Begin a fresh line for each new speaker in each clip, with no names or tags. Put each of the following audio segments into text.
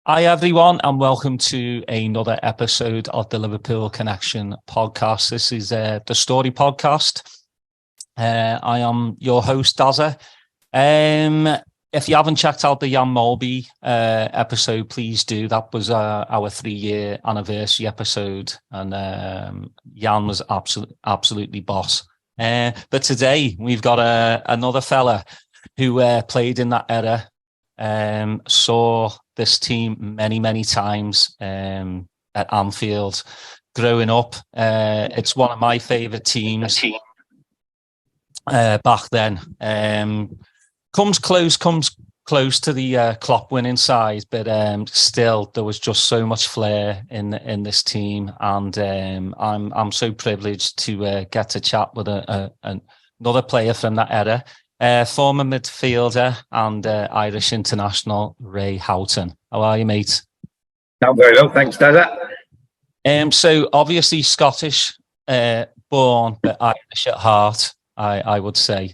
Hi, everyone, and welcome to another episode of the Liverpool Connection podcast. This is the Story podcast. I am your host, Dazza. If you haven't checked out the Jan Molby episode, please do. That was our 3-year anniversary episode, and Jan was absolutely boss. But today we've got another fella who played in that era, saw this team many times at Anfield growing up. It's one of my favourite teams back then. Comes close to the Klopp winning side, but still there was just so much flair in this team, and I'm so privileged to get to chat with another player from that era. Former midfielder and Irish international Ray Houghton. How are you, mate?
I'm very well, thanks, Dada.
So obviously Scottish born, but Irish at heart, I would say.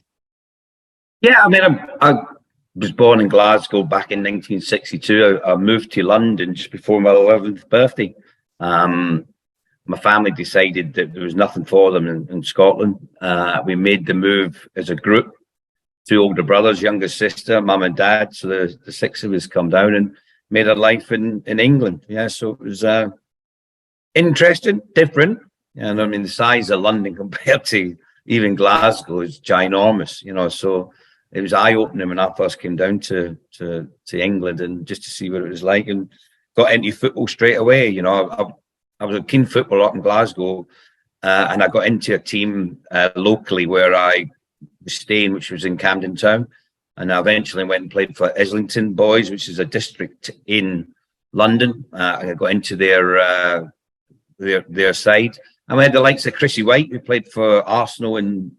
Yeah, I mean, I was born in Glasgow back in 1962. I moved to London just before my 11th birthday. My family decided that there was nothing for them in Scotland. We made the move as a group. 2 older brothers, younger sister, mum and dad. So the 6 of us come down and made a life in England. Yeah, so it was interesting, different. And I mean, the size of London compared to even Glasgow is ginormous, so it was eye-opening when I first came down to England, and just to see what it was like, and got into football straight away. I was a keen footballer up in Glasgow, and I got into a team locally where I was staying, which was in Camden Town, and I eventually went and played for Islington Boys, which is a district in London. I got into their side, and we had the likes of Chrissy White, who played for Arsenal and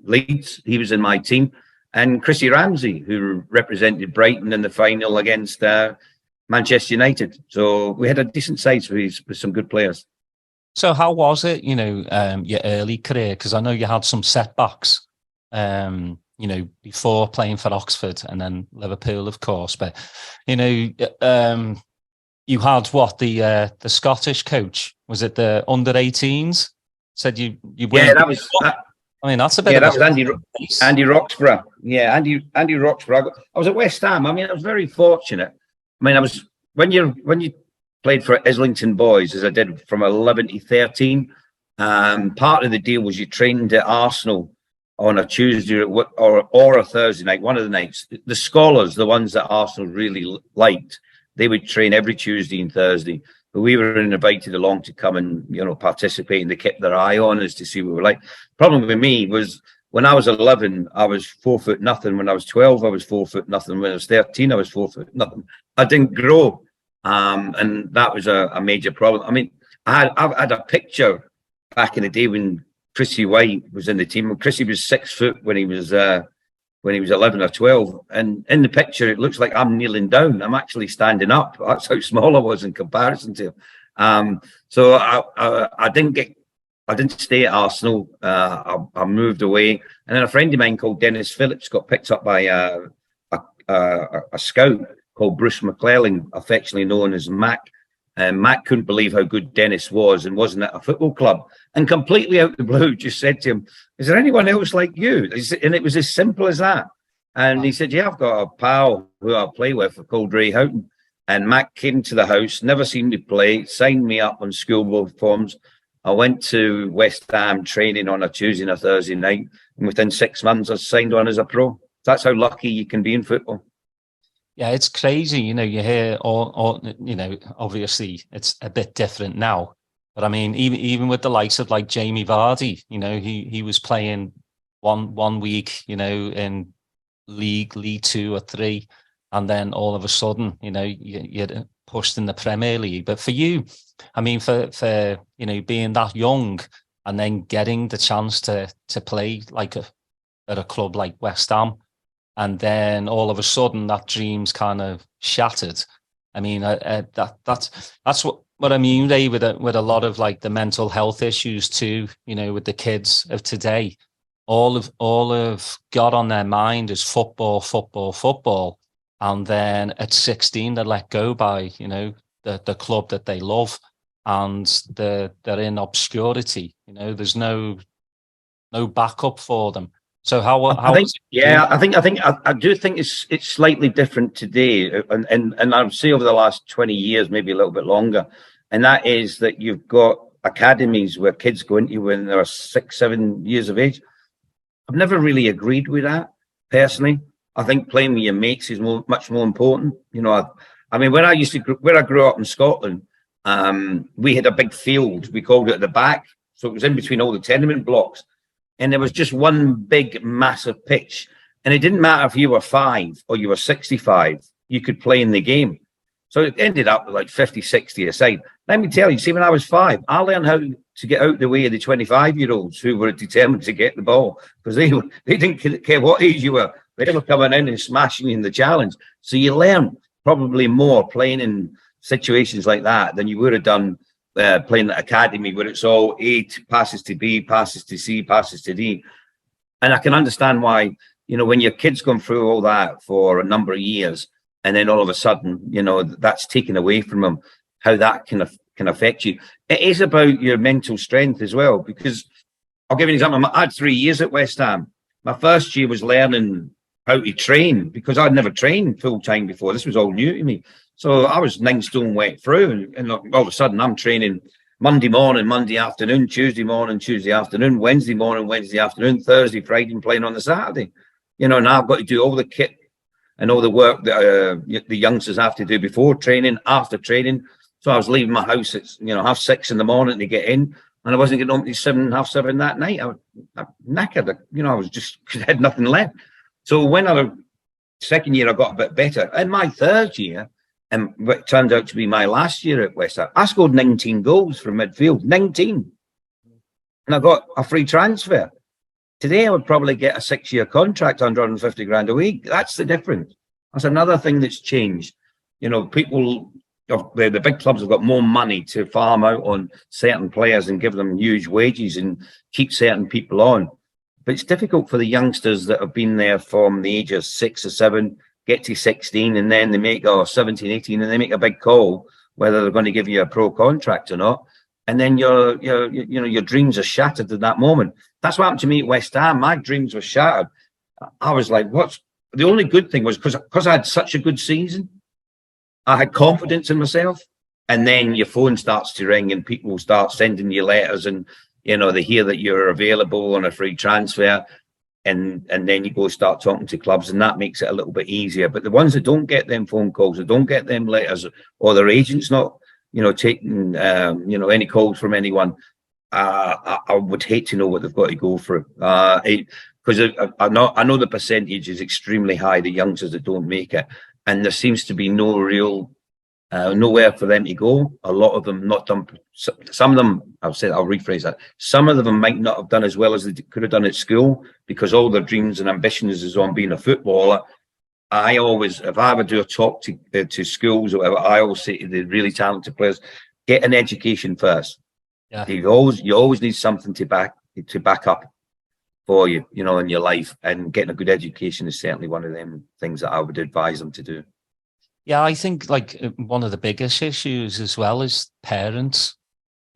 Leeds. He was in my team, and Chrissy Ramsey, who represented Brighton in the final against Manchester United. So we had a decent side with some good players.
So how was it, your early career? Because I know you had some setbacks, before playing for Oxford and then Liverpool, of course. But, you had what, the Scottish coach? Was it the under-18s? Said you
Yeah, that was...
I mean, that's a bit.
Yeah, that was Andy Roxburgh. Yeah, Andy Roxburgh. I was at West Ham. I mean, I was very fortunate. I mean, I was when you played for Islington Boys, as I did from 11 to 13. Part of the deal was you trained at Arsenal on a Tuesday or a Thursday night, one of the nights. The scholars, the ones that Arsenal really liked, they would train every Tuesday and Thursday. But we were invited along to come and, participate, and they kept their eye on us to see what we were like. Problem with me was when I was 11, I was 4 foot nothing. When I was 12, I was 4 foot nothing. When I was 13, I was 4 foot nothing. I didn't grow. And that was a major problem. I mean, I had a picture back in the day when Chrissy White was in the team. Chrissy was 6 foot when he was 11 or 12, and in the picture it looks like I'm kneeling down. I'm actually standing up. That's how small I was in comparison to him. So I didn't stay at Arsenal. I moved away, and then a friend of mine called Dennis Phillips got picked up by a scout called Bruce McClellan, affectionately known as Mac. And Mac couldn't believe how good Dennis was and wasn't at a football club. And completely out of the blue, just said to him, "Is there anyone else like you?" And it was as simple as that. And he said, "Yeah, I've got a pal who I play with called Ray Houghton." And Mac came to the house, never seen me play, signed me up on schoolboy forms. I went to West Ham training on a Tuesday and a Thursday night. And within 6 months, I was signed on as a pro. That's how lucky you can be in football.
Yeah, it's crazy. You hear all obviously it's a bit different now. But I mean, even with the likes of like Jamie Vardy, he was playing one week, in League 2 or 3, and then all of a sudden, you're pushed in the Premier League. But for you, I mean, for being that young and then getting the chance to play like at a club like West Ham, and then all of a sudden that dream's kind of shattered. I mean, that's what I mean, Ray, with a lot of like the mental health issues too. With the kids of today, all of got on their mind is football. and then at 16 they're let go by, you know, the club that they love, and they're in obscurity. You know, there's no backup for them. So
I think, I do think it's slightly different today, and I would say over the last 20 years, maybe a little bit longer, and that is that you've got academies where kids go into when they're 6, 7 years of age. I've never really agreed with that personally. I think playing with your mates is much more important. You know, I mean, where I grew up in Scotland, we had a big field. We called it at the back, so it was in between all the tenement blocks. And there was just one big, massive pitch. And it didn't matter if you were 5 or you were 65, you could play in the game. So it ended up with like 50, 60 a side. Let me tell you, see, when I was 5, I learned how to get out the way of the 25-year-olds who were determined to get the ball, because they didn't care what age you were. They were coming in and smashing in the challenge. So you learn probably more playing in situations like that than you would have done playing at academy, where it's all A passes to B, passes to C, passes to D. And I can understand why, you know, when your kid's gone through all that for a number of years, and then all of a sudden, you know, that's taken away from them, how that can affect you. It is about your mental strength as well, because I'll give you an example. I had 3 years at West Ham. My first year was learning how to train, because I'd never trained full time before. This was all new to me. So I was 9 stone wet through, and all of a sudden I'm training Monday morning, Monday afternoon, Tuesday morning, Tuesday afternoon, Wednesday morning, Wednesday afternoon, Thursday, Friday, and playing on the Saturday. You know, now I've got to do all the kit and all the work that the youngsters have to do before training, after training. So I was leaving my house at 6:30 in the morning to get in, and I wasn't getting home till 7, half 7 that night. I was knackered. You know, I was just had nothing left. So when second year I got a bit better. In my third year, and what turned out to be my last year at West Ham, I scored 19 goals from midfield, 19. And I got a free transfer. Today, I would probably get a 6-year contract, 150 grand a week. That's the difference. That's another thing that's changed. You know, people, the big clubs have got more money to farm out on certain players and give them huge wages and keep certain people on. But it's difficult for the youngsters that have been there from the age of 6 or 7, get to 16, and then they make 17, 18, and they make a big call whether they're going to give you a pro contract or not. And then your dreams are shattered at that moment. That's what happened to me at West Ham. My dreams were shattered. I was like, what's the only good thing was because I had such a good season. I had confidence in myself. And then your phone starts to ring and people start sending you letters, and you know, they hear that you're available on a free transfer. And then you go start talking to clubs, and that makes it a little bit easier. But the ones that don't get them phone calls, that don't get them letters, or their agents not, you know, taking any calls from anyone, I would hate to know what they've got to go through. Because I know the percentage is extremely high, the youngsters that don't make it, and there seems to be no real nowhere for them to go. A lot of them not done. Some of them, I'll rephrase that. Some of them might not have done as well as they could have done at school, because all their dreams and ambitions is on being a footballer. I always, if I ever do a talk to schools or whatever, I always say to the really talented players, get an education first. Yeah. You always need something to back up for you, you know, in your life, and getting a good education is certainly one of them things that I would advise them to do.
Yeah, I think like one of the biggest issues as well is parents,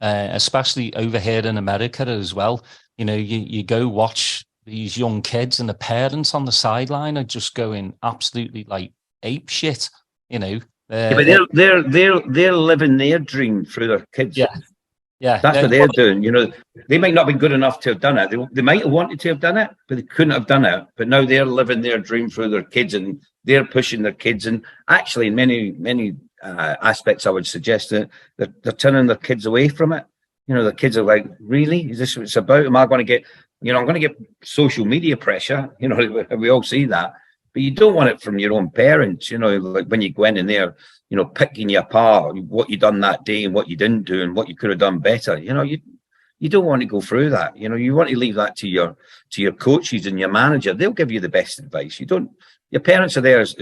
especially over here in America as well. You know, you go watch these young kids, and the parents on the sideline are just going absolutely like ape shit. You know,
but they're living their dream through their kids.
Yeah,
that's what they're doing. You know, they might not be good enough to have done it. They might have wanted to have done it, but they couldn't have done it. But now they're living their dream through their kids, and they're pushing their kids. And actually, in many aspects, I would suggest that they're turning their kids away from it. You know, the kids are like, really? Is this what it's about? Am I going to get, you know, I'm going to get social media pressure? You know, we all see that. But you don't want it from your own parents, you know, like when you go in and they're, you know, picking you apart, what you done that day and what you didn't do and what you could have done better. You know, you don't want to go through that. You know, you want to leave that to your coaches and your manager. They'll give you the best advice. Your parents are there as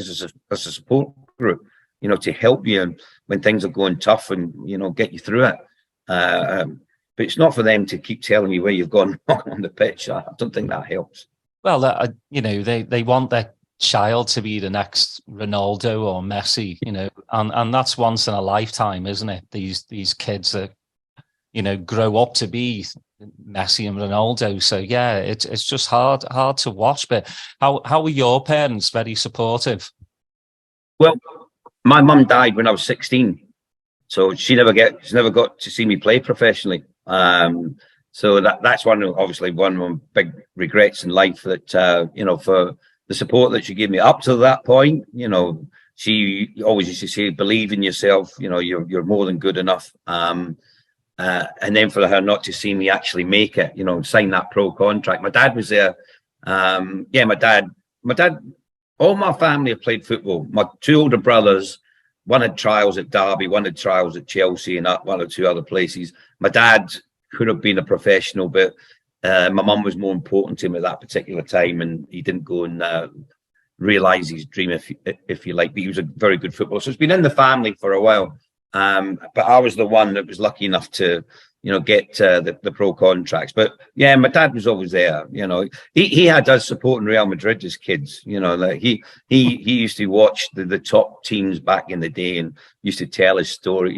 a support group, you know, to help you when things are going tough and, you know, get you through it. But it's not for them to keep telling you where you've gone wrong on the pitch. I don't think that helps.
Well, you know, they want child to be the next Ronaldo or Messi, you know, and that's once in a lifetime, isn't it? These kids that, you know, grow up to be Messi and Ronaldo. So yeah, it's just hard to watch. But how were your parents? Very supportive?
Well, my mum died when I was 16, so she never got to see me play professionally. So that's obviously one of my big regrets in life, that you know, for the support that she gave me up to that point. You know, she always used to say, "Believe in yourself. You know, you're more than good enough." And then for her not to see me actually make it, you know, sign that pro contract. My dad was there. Yeah, my dad. All my family have played football. My two older brothers, one had trials at Derby, one had trials at Chelsea, and one or two other places. My dad could have been a professional, but my mum was more important to him at that particular time, and he didn't go and realise his dream, if you like. But he was a very good footballer, so it's been in the family for a while. But I was the one that was lucky enough to, you know, get the pro contracts. But yeah, my dad was always there. You know, he had us supporting Real Madrid as kids. You know, like he used to watch the top teams back in the day and used to tell his story.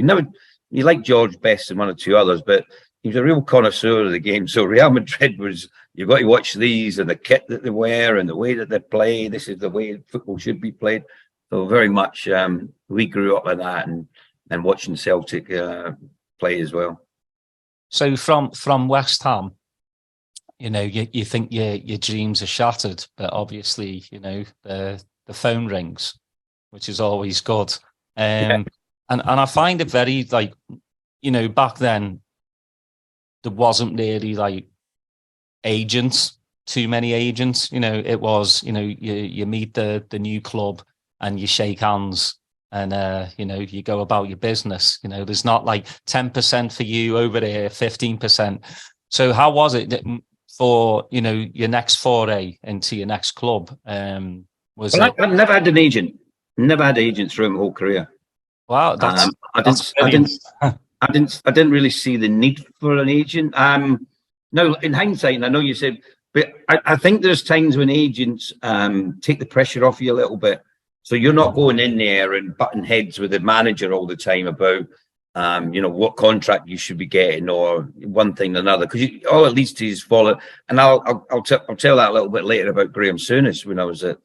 He liked George best and one or two others, but he was a real connoisseur of the game. So Real Madrid was, you've got to watch these and the kit that they wear and the way that they play. This is the way football should be played. So very much we grew up with that and watching Celtic play as well.
So from West Ham, you know, you think your dreams are shattered, but obviously, you know, the phone rings, which is always good. And I find it very, like, you know, back then there wasn't really like agents, too many agents. You know, it was, you know, you meet the new club and you shake hands. And, you know, you go about your business. You know, there's not like 10% for you over there, 15%. So how was it for, you know, your next foray into your next club? I've
never had an agent. Never had agents through my whole career.
Wow,
I didn't really see the need for an agent. No, in hindsight, and I know you said, but I think there's times when agents take the pressure off you a little bit. So you're not going in there and butting heads with the manager all the time about, you know, what contract you should be getting or one thing or another, because all at least he's followed. And I'll tell that a little bit later about Graham Souness when I was at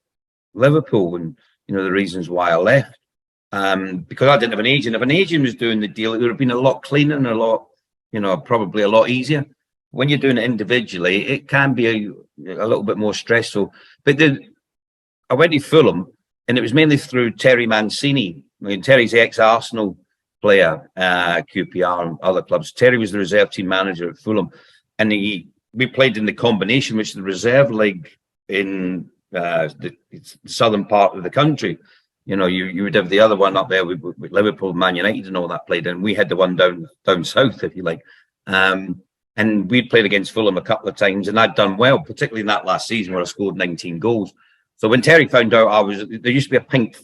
Liverpool, and you know the reasons why I left. Because I didn't have an agent. If an agent was doing the deal, it would have been a lot cleaner and a lot, you know, probably a lot easier. When you're doing it individually, it can be a little bit more stressful. But I went to Fulham. And it was mainly through Terry Mancini. I mean, Terry's the ex-Arsenal player, QPR and other clubs. Terry was the reserve team manager at Fulham. And we played in the combination, which is the reserve league in the southern part of the country. You know, you would have the other one up there with Liverpool, Man United and all that played. And we had the one down south, if you like. And we'd played against Fulham a couple of times. And I'd done well, particularly in that last season where I scored 19 goals. So when Terry found out there used to be a pink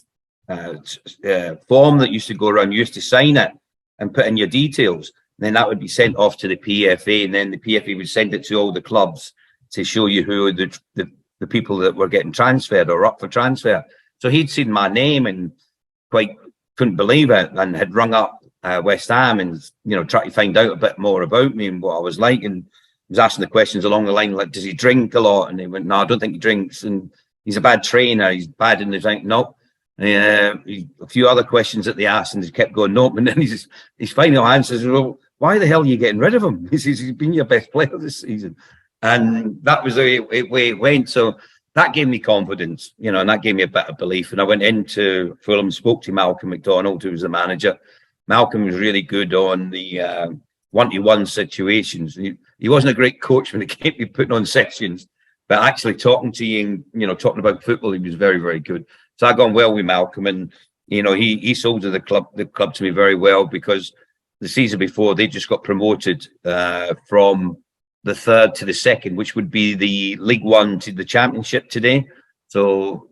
form that used to go around. You used to sign it and put in your details. And then that would be sent off to the PFA, and then the PFA would send it to all the clubs to show you who the people that were getting transferred or up for transfer. So he'd seen my name and quite couldn't believe it, and had rung up West Ham and, you know, tried to find out a bit more about me and what I was like, and was asking the questions along the line like, does he drink a lot? And he went, no, I don't think he drinks. And he's a bad trainer. He's bad in his no. A few other questions that they asked, and he kept going nope. And then his final answer is, well, why the hell are you getting rid of him? He's been your best player this season. And that was the way it went. So that gave me confidence, you know, and that gave me a bit of belief. And I went into Fulham, spoke to Malcolm McDonald, who was the manager. Malcolm was really good on the one-to-one situations. He wasn't a great coach when it came to putting on sessions, but actually talking to you and, you know, talking about football, he was very, very good. So I got on well with Malcolm, and, you know, he sold the club to me very well, because the season before they just got promoted from the third to the second, which would be the League One to the Championship today. So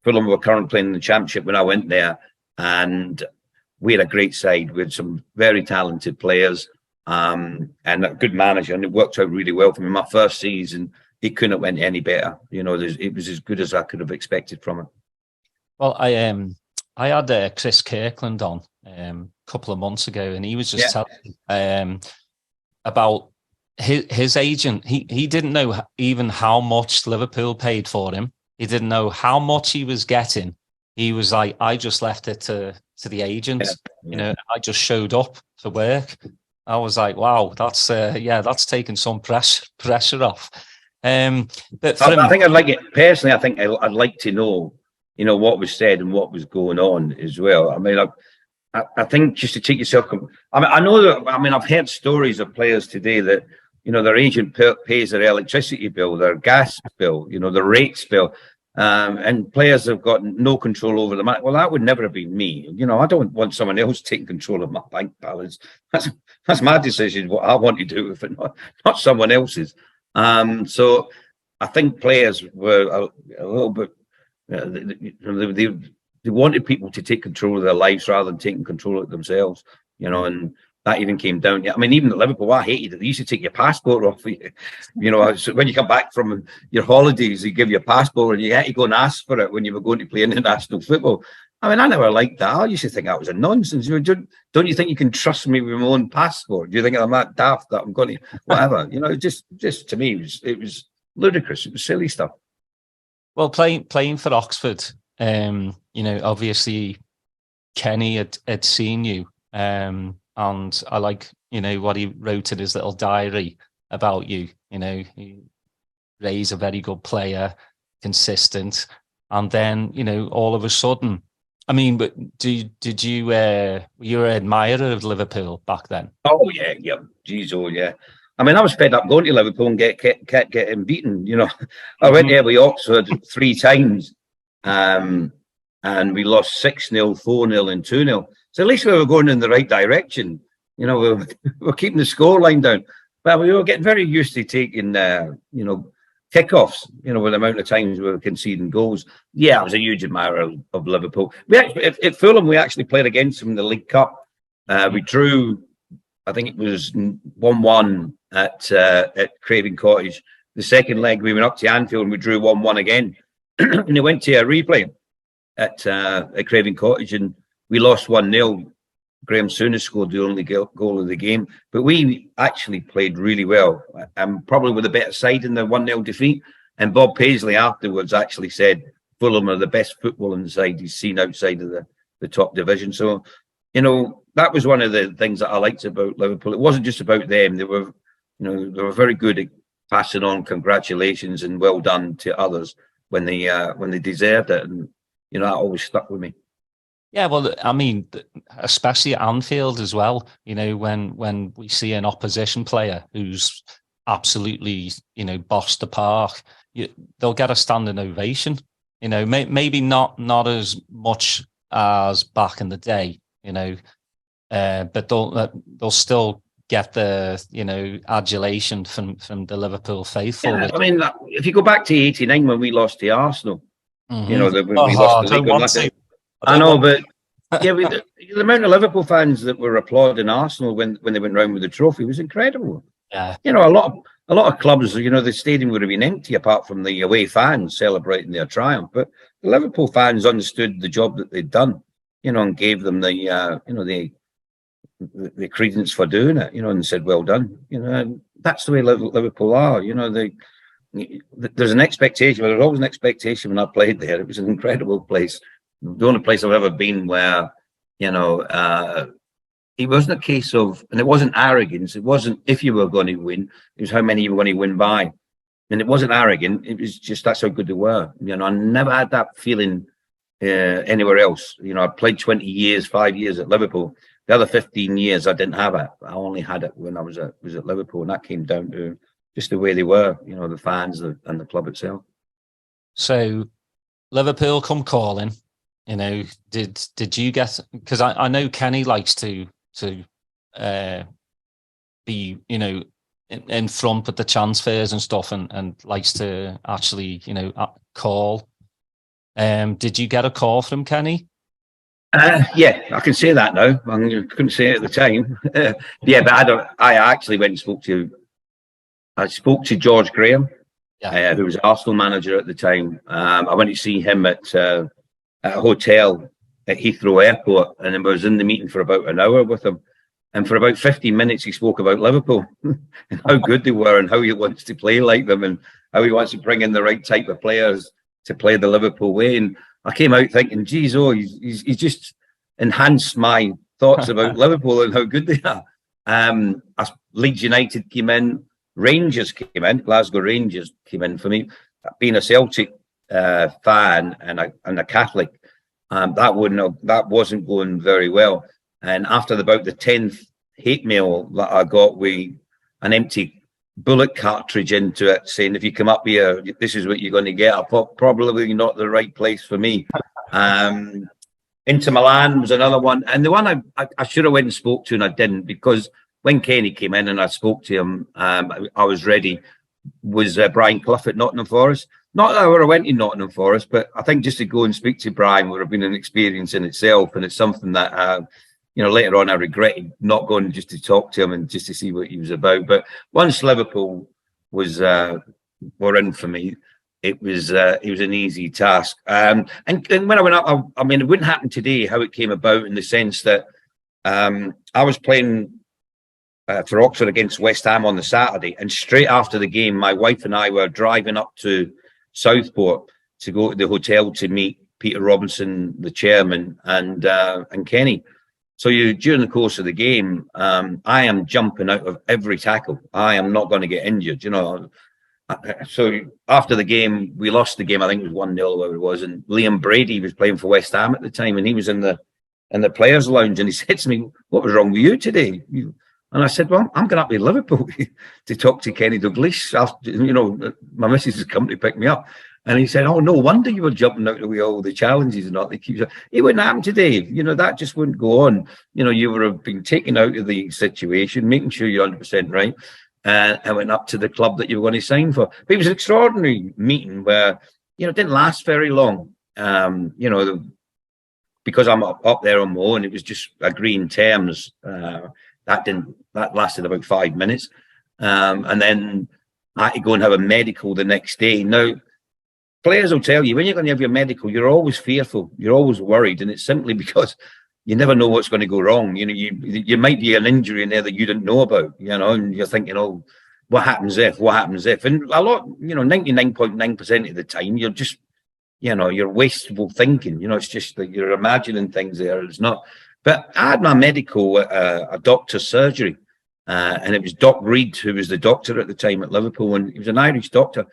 Fulham were currently playing in the Championship when I went there, and we had a great side with some very talented players and a good manager, and it worked out really well for me. My first season, it couldn't have went any better. You know, it was as good as I could have expected from it.
Well, I had Chris Kirkland on a couple of months ago, and he was just telling me about his agent. He didn't know even how much Liverpool paid for him. He didn't know how much he was getting. He was like, I just left it to the agent. You know, I just showed up for work. I was like, wow, that's taken some pressure off. But
I think I'd like it personally. I think I'd like to know, you know, what was said and what was going on as well. I mean, I think just to take yourself. I mean, I know that. I mean, I've heard stories of players today that, you know, their agent pays their electricity bill, their gas bill, you know, their rates bill, and players have got no control over the money. Well, that would never have been me. You know, I don't want someone else taking control of my bank balance. That's my decision. What I want to do with it, not someone else's. So I think players were a little bit. They wanted people to take control of their lives rather than taking control of it themselves. You know, and that even came down. I mean, even at Liverpool, I hated it. They used to take your passport off you. You know, so when you come back from your holidays, they give you a passport, and you had to go and ask for it when you were going to play international football. I mean, I never liked that. I used to think that was a nonsense. You know, don't you think you can trust me with my own passport? Do you think I'm that daft that I'm going to whatever? You know, just to me, it was ludicrous. It was silly stuff.
Well, playing for Oxford, you know, obviously Kenny had seen you, and I like, you know, what he wrote in his little diary about you. You know, Ray's a very good player, consistent, and then, you know, all of a sudden, I mean, but did you were you an admirer of Liverpool back then?
Oh yeah, geez, oh yeah. I mean, I was fed up going to Liverpool and kept getting beaten. You know, I went there with Oxford 3 times, and we lost 6-0, 4-0, and 2-0. So at least we were going in the right direction. You know, we were keeping the scoreline down, but we were getting very used to taking, you know, kickoffs. You know, with the amount of times we were conceding goals. Yeah, I was a huge admirer of Liverpool. We actually, at Fulham, we actually played against them in the League Cup. We drew, I think it was 1-1 at Craven Cottage. The second leg, we went up to Anfield and we drew 1-1 again. And they went to a replay at Craven Cottage, and we lost 1-0. Graham Souness scored the only goal of the game, but we actually played really well, and probably with a better side in the 1-0 defeat. And Bob Paisley afterwards actually said Fulham are the best footballing side he's seen outside of the top division. So, you know, that was one of the things that I liked about Liverpool. It wasn't just about them. They were, you know, they were very good at passing on congratulations and well done to others when they deserved it. And, you know, that always stuck with me.
Yeah, well, I mean, especially at Anfield as well. You know, when we see an opposition player who's absolutely, you know, bossed the park, they'll get a standing ovation. You know, maybe not as much as back in the day. You know, but they'll still get the, you know, adulation from the Liverpool faithful.
Yeah, I mean, if you go back to '89 when we lost to Arsenal, you know, we lost the league. I know, but yeah, the amount of Liverpool fans that were applauding Arsenal when they went round with the trophy was incredible.
Yeah,
you know, a lot of clubs, you know, the stadium would have been empty apart from the away fans celebrating their triumph. But the Liverpool fans understood the job that they'd done, you know, and gave them the, you know, the credence for doing it, you know, and said, "Well done." You know, and that's the way Liverpool are. You know, there's an expectation. Well, there's always an expectation when I played there. It was an incredible place. The only place I've ever been where, you know, it wasn't a case of, and it wasn't arrogance. It wasn't if you were going to win. It was how many you were going to win by. And it wasn't arrogant. It was just that's how good they were. You know, I never had that feeling anywhere else. You know, I played 20 years, 5 years at Liverpool. The other 15 years, I didn't have it. I only had it when I was at Liverpool. And that came down to just the way they were, you know, the fans and the club itself. So
Liverpool come calling. You know, did you get, because I know Kenny likes to be, you know, in front with the transfers and stuff, and likes to actually, you know, call. Did you get a call from Kenny?
Yeah, I can say that now. I couldn't say it at the time. Yeah, but I actually went and spoke to George Graham, who was Arsenal manager at the time. I went to see him at a hotel at Heathrow Airport, and I was in the meeting for about an hour with him. And for about 15 minutes, he spoke about Liverpool and how good they were and how he wants to play like them and how he wants to bring in the right type of players to play the Liverpool way. And I came out thinking, geez, he's just enhanced my thoughts about Liverpool and how good they are. Leeds United came in, Rangers came in, Glasgow Rangers came in for me. Being a Celtic fan and a Catholic, that wasn't going very well. And after about the 10th hate mail that I got with an empty bullet cartridge into it, saying, if you come up here, this is what you're going to get. I thought probably not the right place for me. Inter Milan was another one. And the one I should have went and spoke to, and I didn't, because when Kenny came in and I spoke to him, I was ready, was Brian Clough at Nottingham Forest. Not that I would have went to Nottingham Forest, but I think just to go and speak to Brian would have been an experience in itself. And it's something that... later on, I regretted not going just to talk to him and just to see what he was about. But once Liverpool were in for me, it was an easy task. And when I went up, I mean, it wouldn't happen today how it came about, in the sense that I was playing for Oxford against West Ham on the Saturday, and straight after the game, my wife and I were driving up to Southport to go to the hotel to meet Peter Robinson, the chairman, and Kenny. So during the course of the game, I am jumping out of every tackle. I am not going to get injured, So after the game, we lost the game. I think it was 1-0 or whatever it was. And Liam Brady was playing for West Ham at the time, and he was in the players' lounge. And he said to me, "What was wrong with you today?" And I said, "Well, I'm going up to Liverpool to talk to Kenny Dalglish. My missus has come to pick me up." And he said, "Oh, no wonder you were jumping out of all the challenges and all. It wouldn't happen today. That just wouldn't go on. You would have been taken out of the situation, making sure you're 100% right, and went up to the club that you were going to sign for." But it was an extraordinary meeting where, it didn't last very long. Because I'm up there on my own, it was just agreeing terms. That lasted about 5 minutes. And then I had to go and have a medical the next day. Now, players will tell you, when you're going to have your medical, you're always fearful, you're always worried, and it's simply because you never know what's going to go wrong. You might be an injury in there that you didn't know about, and you're thinking, oh, what happens if? And a lot, 99.9% of the time, you're just, you're wasteful thinking. It's just that you're imagining things there. It's not. But I had my medical at a doctor's surgery, and it was Doc Reed, who was the doctor at the time at Liverpool, and he was an Irish doctor.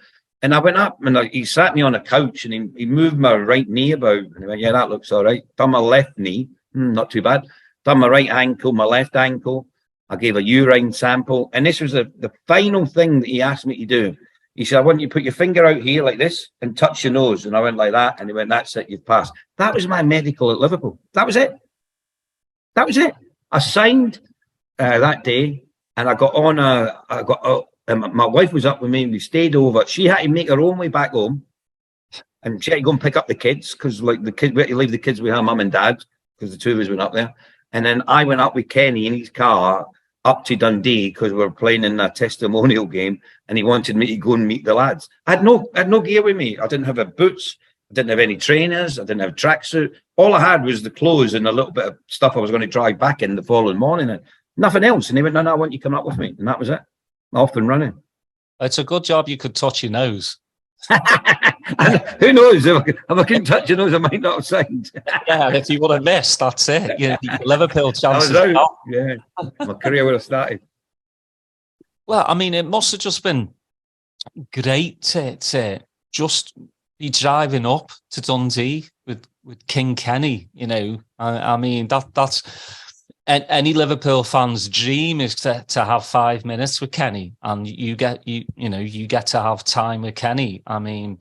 And I went up and he sat me on a couch, and he moved my right knee about. And he went, "Yeah, that looks all right." Done my left knee, not too bad. Done my right ankle, my left ankle. I gave a urine sample. And this was the final thing that he asked me to do. He said, "I want you to put your finger out here like this and touch your nose." And I went like that. And he went, "That's it, you've passed." That was my medical at Liverpool. That was it. I signed that day, and I got on my wife was up with me, and we stayed over. She had to make her own way back home, and she had to go and pick up the kids, because we had to leave the kids with her mum and dad, because the two of us went up there. And then I went up with Kenny in his car up to Dundee, because we were playing in a testimonial game, and he wanted me to go and meet the lads. I had no gear with me. I didn't have a boots. I didn't have any trainers. I didn't have a tracksuit. All I had was the clothes and a little bit of stuff I was going to drive back in the following morning, and nothing else. And he went, "No, I want you to come up with me." And that was it. Off and running.
It's a good job you could touch your nose.
Who knows? If I couldn't touch your nose, I might not have signed.
Yeah, if you would have missed, that's it. Your Liverpool chances.
Yeah, my career would have started.
Well, I mean, it must have just been great to just be driving up to Dundee with King Kenny. I mean, that's any Liverpool fan's dream, is to have 5 minutes with Kenny, and you get to have time with Kenny. I mean,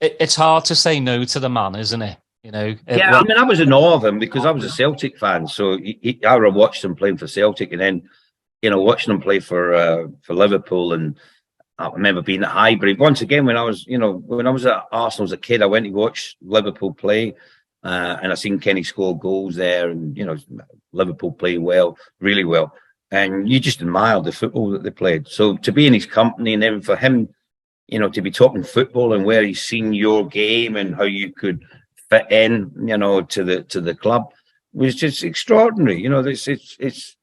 it's hard to say no to the man, isn't it?
I mean, I was in awe of him because I was a Celtic fan, so I watched him playing for Celtic, and then watching him play for Liverpool. And I remember being at Highbury once again when I was at Arsenal as a kid. I went to watch Liverpool play. And I seen Kenny score goals there, and Liverpool play well, really well, and you just admired the football that they played. So to be in his company, and then for him you know, to be talking football and where he's seen your game and how you could fit in, you know, to the club was just extraordinary. You know, it's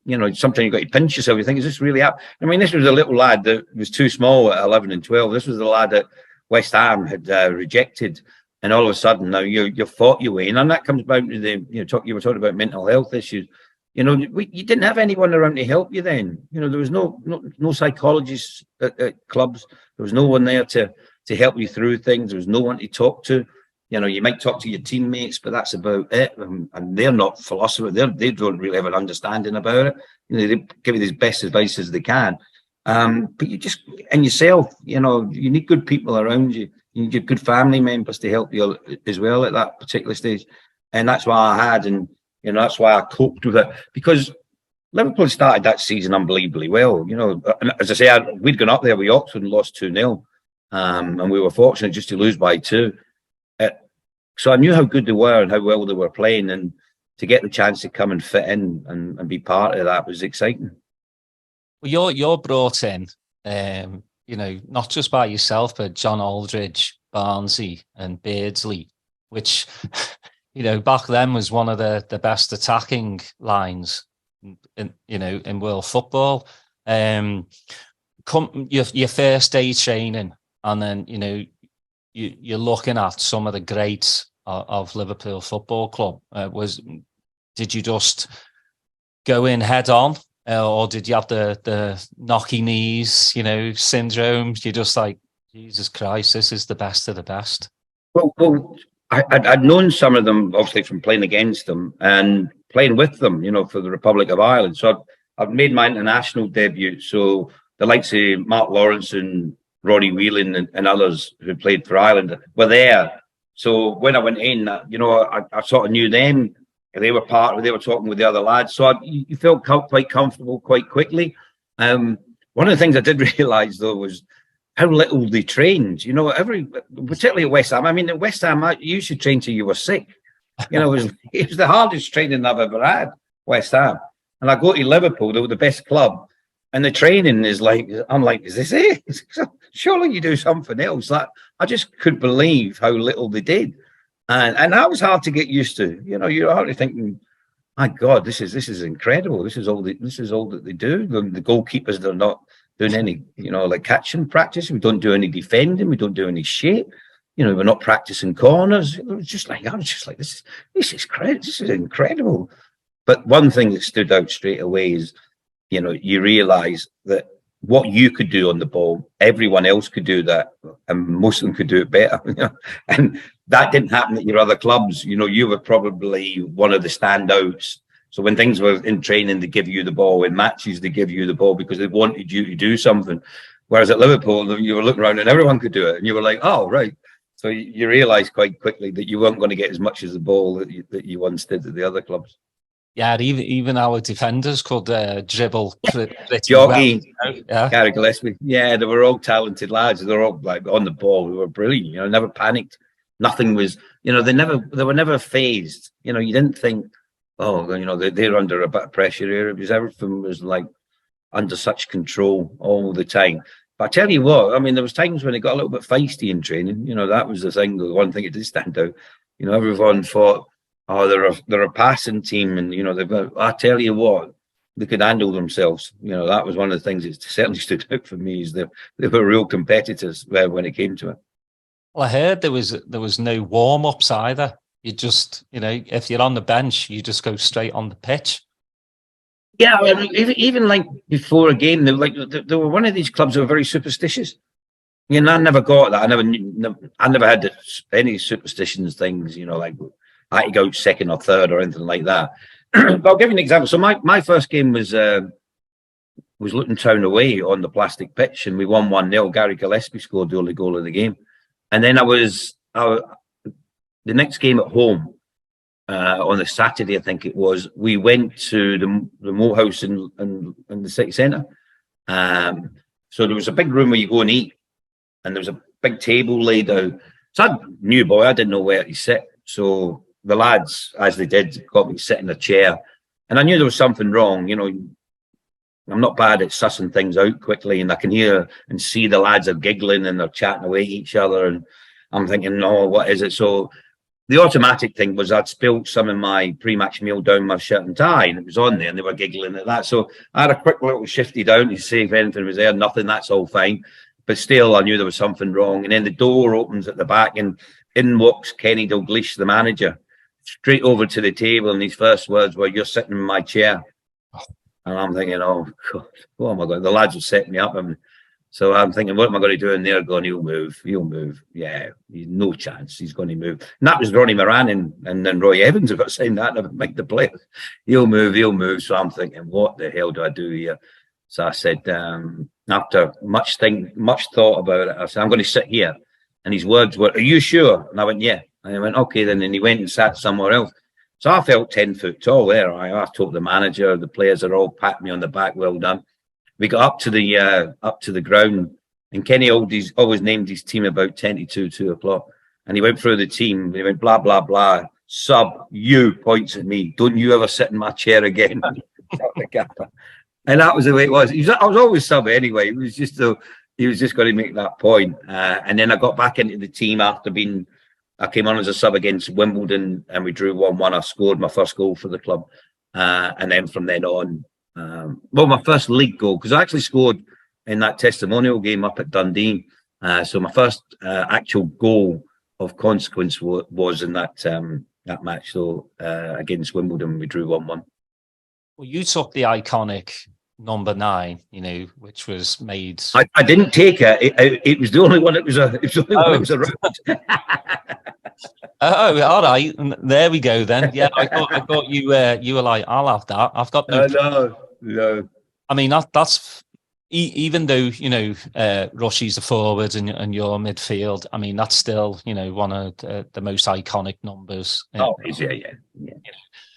you know, sometimes you've got to pinch yourself. You think, is this really up? I mean, this was a little lad that was too small at 11 and 12. This was the lad that West Ham had rejected. And all of a sudden now you fought your way in. And that comes back to the, you know, you were talking about mental health issues. You know, you didn't have anyone around to help you then. You know, there was no psychologists at clubs. There was no one there to help you through things. There was no one to talk to. You know, you might talk to your teammates, but that's about it. And they're not philosophers. They don't really have an understanding about it. You know, they give you the best advice as they can. But you just, and yourself, you know, you need good people around you. You need good family members to help you as well at that particular stage. And that's what I had. And, you know, that's why I coped with it. Because Liverpool started that season unbelievably well. You know, and as I say, we'd gone up there with Oxford and lost 2-0. And we were fortunate just to lose by 2. So I knew how good they were and how well they were playing. And to get the chance to come and fit in and be part of that was exciting.
Well, you're brought in, you know, not just by yourself, but John Aldridge, Barnsley and Beardsley, which, you know, back then was one of the best attacking lines in world football. Come your first day training, and then, you know, you're looking at some of the greats of Liverpool Football Club. Did you just go in head on? Or did you have the knocky knees, you know, syndrome? You're just like, Jesus Christ, this is the best of the best.
Well, I'd known some of them, obviously, from playing against them and playing with them, you know, for the Republic of Ireland. So I've made my international debut. So the likes of Mark Lawrence and Roddy Whelan and others who played for Ireland were there. So when I went in, you know, I sort of knew them. They were talking with the other lads. So you felt quite comfortable quite quickly. One of the things I did realise, though, was how little they trained. You know, particularly at West Ham. I mean, at West Ham, you used to train till you were sick. You know, it was the hardest training I've ever had, West Ham. And I go to Liverpool, they were the best club. And the training is like, I'm like, is this it? Surely you do something else. Like, I just couldn't believe how little they did. And that was hard to get used to. You know, you're hardly thinking, my God, this is incredible. This is all that they do. The goalkeepers, they're not doing any, you know, like catching practice. We don't do any defending. We don't do any shape. You know, we're not practicing corners. It was just like, I was just like, this is great. This is incredible. But one thing that stood out straight away is, you know, you realise that what you could do on the ball, everyone else could do that, and most of them could do it better. You know? And that didn't happen at your other clubs. You know, you were probably one of the standouts. So when things were in training, they give you the ball. In matches, they give you the ball because they wanted you to do something. Whereas at Liverpool, you were looking around and everyone could do it, and you were like, "Oh, right." So you realised quite quickly that you weren't going to get as much as the ball that you once did at the other clubs.
Yeah, even our defenders could dribble pretty
Joggy,
well. Yeah,
Gary Gillespie. Yeah, they were all talented lads. They were all like on the ball. They were brilliant. You know, never panicked. Nothing was. You know, they were never phased. You know, you didn't think, oh, you know, they're under a bit of pressure here. It was everything was like under such control all the time. But I tell you what, I mean, there was times when it got a little bit feisty in training. You know, that was the thing. The one thing it did stand out. You know, everyone thought, oh, they're a passing team, and you know they've got. I tell you what, they could handle themselves. You know, that was one of the things that certainly stood out for me. Is they were real competitors when it came to it.
Well, I heard there was no warm ups either. You just, you know, if you're on the bench, you just go straight on the pitch.
Yeah, I mean, even like before a game, they were one of these clubs that were very superstitious. You know, I never got that. I never had any superstitions things. You know, like I had to go second or third or anything like that. But I'll give you an example. So my first game was Luton Town away on the plastic pitch, and we won 1-0. Gary Gillespie scored the only goal of the game. And then the next game at home on the Saturday, I think it was, we went to the Moat House in the city centre. So there was a big room where you go and eat, and there was a big table laid out. So I knew, boy, I didn't know where to sit. So the lads, as they did, got me to sit in a chair. And I knew there was something wrong. You know, I'm not bad at sussing things out quickly, and I can hear and see the lads are giggling and they're chatting away at each other, and I'm thinking, oh, what is it? So the automatic thing was I'd spilled some of my pre-match meal down my shirt and tie, and it was on there, and they were giggling at that. So I had a quick little shifty down to see if anything was there. Nothing. That's all fine. But still, I knew there was something wrong. And then the door opens at the back, and in walks Kenny Dalglish, the manager, straight over to the table, and his first words were, "You're sitting in my chair." And I'm thinking, oh, God, oh my God, the lads will set me up. So I'm thinking, what am I going to do? And they're going, he'll move. Yeah, he's no chance. He's going to move. And that was Ronnie Moran and then Roy Evans who got saying that and make the players. He'll move. So I'm thinking, what the hell do I do here? So I said, after much thought about it, I said, I'm going to sit here. And his words were, "Are you sure?" And I went, yeah. And I went, okay, then. And he went and sat somewhere else. So I felt 10 foot tall there. I talked to the manager, the players are all patting me on the back, well done. We got up to the ground, and Kenny always named his team about 10 to 2 o'clock. And he went through the team, and he went, blah, blah, blah. Sub, you, points at me. Don't you ever sit in my chair again. And that was the way it was. I was always sub anyway. It was just he was just going to make that point. And then I got back into the team after I came on as a sub against Wimbledon, and we drew 1-1. I scored my first goal for the club. And then from then on, my first league goal, because I actually scored in that testimonial game up at Dundee. So my first actual goal of consequence was in that match. So against Wimbledon, we drew 1-1.
Well, you took the iconic number 9, which was made.
I didn't take it. It was the only one. It was the only one that was around.
Oh, all right. There we go then. Yeah, I thought you were like, I'll have that. I've got
no.
I mean, that's even though Rushy's a forward and you're midfield. I mean, that's still one of the most iconic numbers.
Oh, yeah.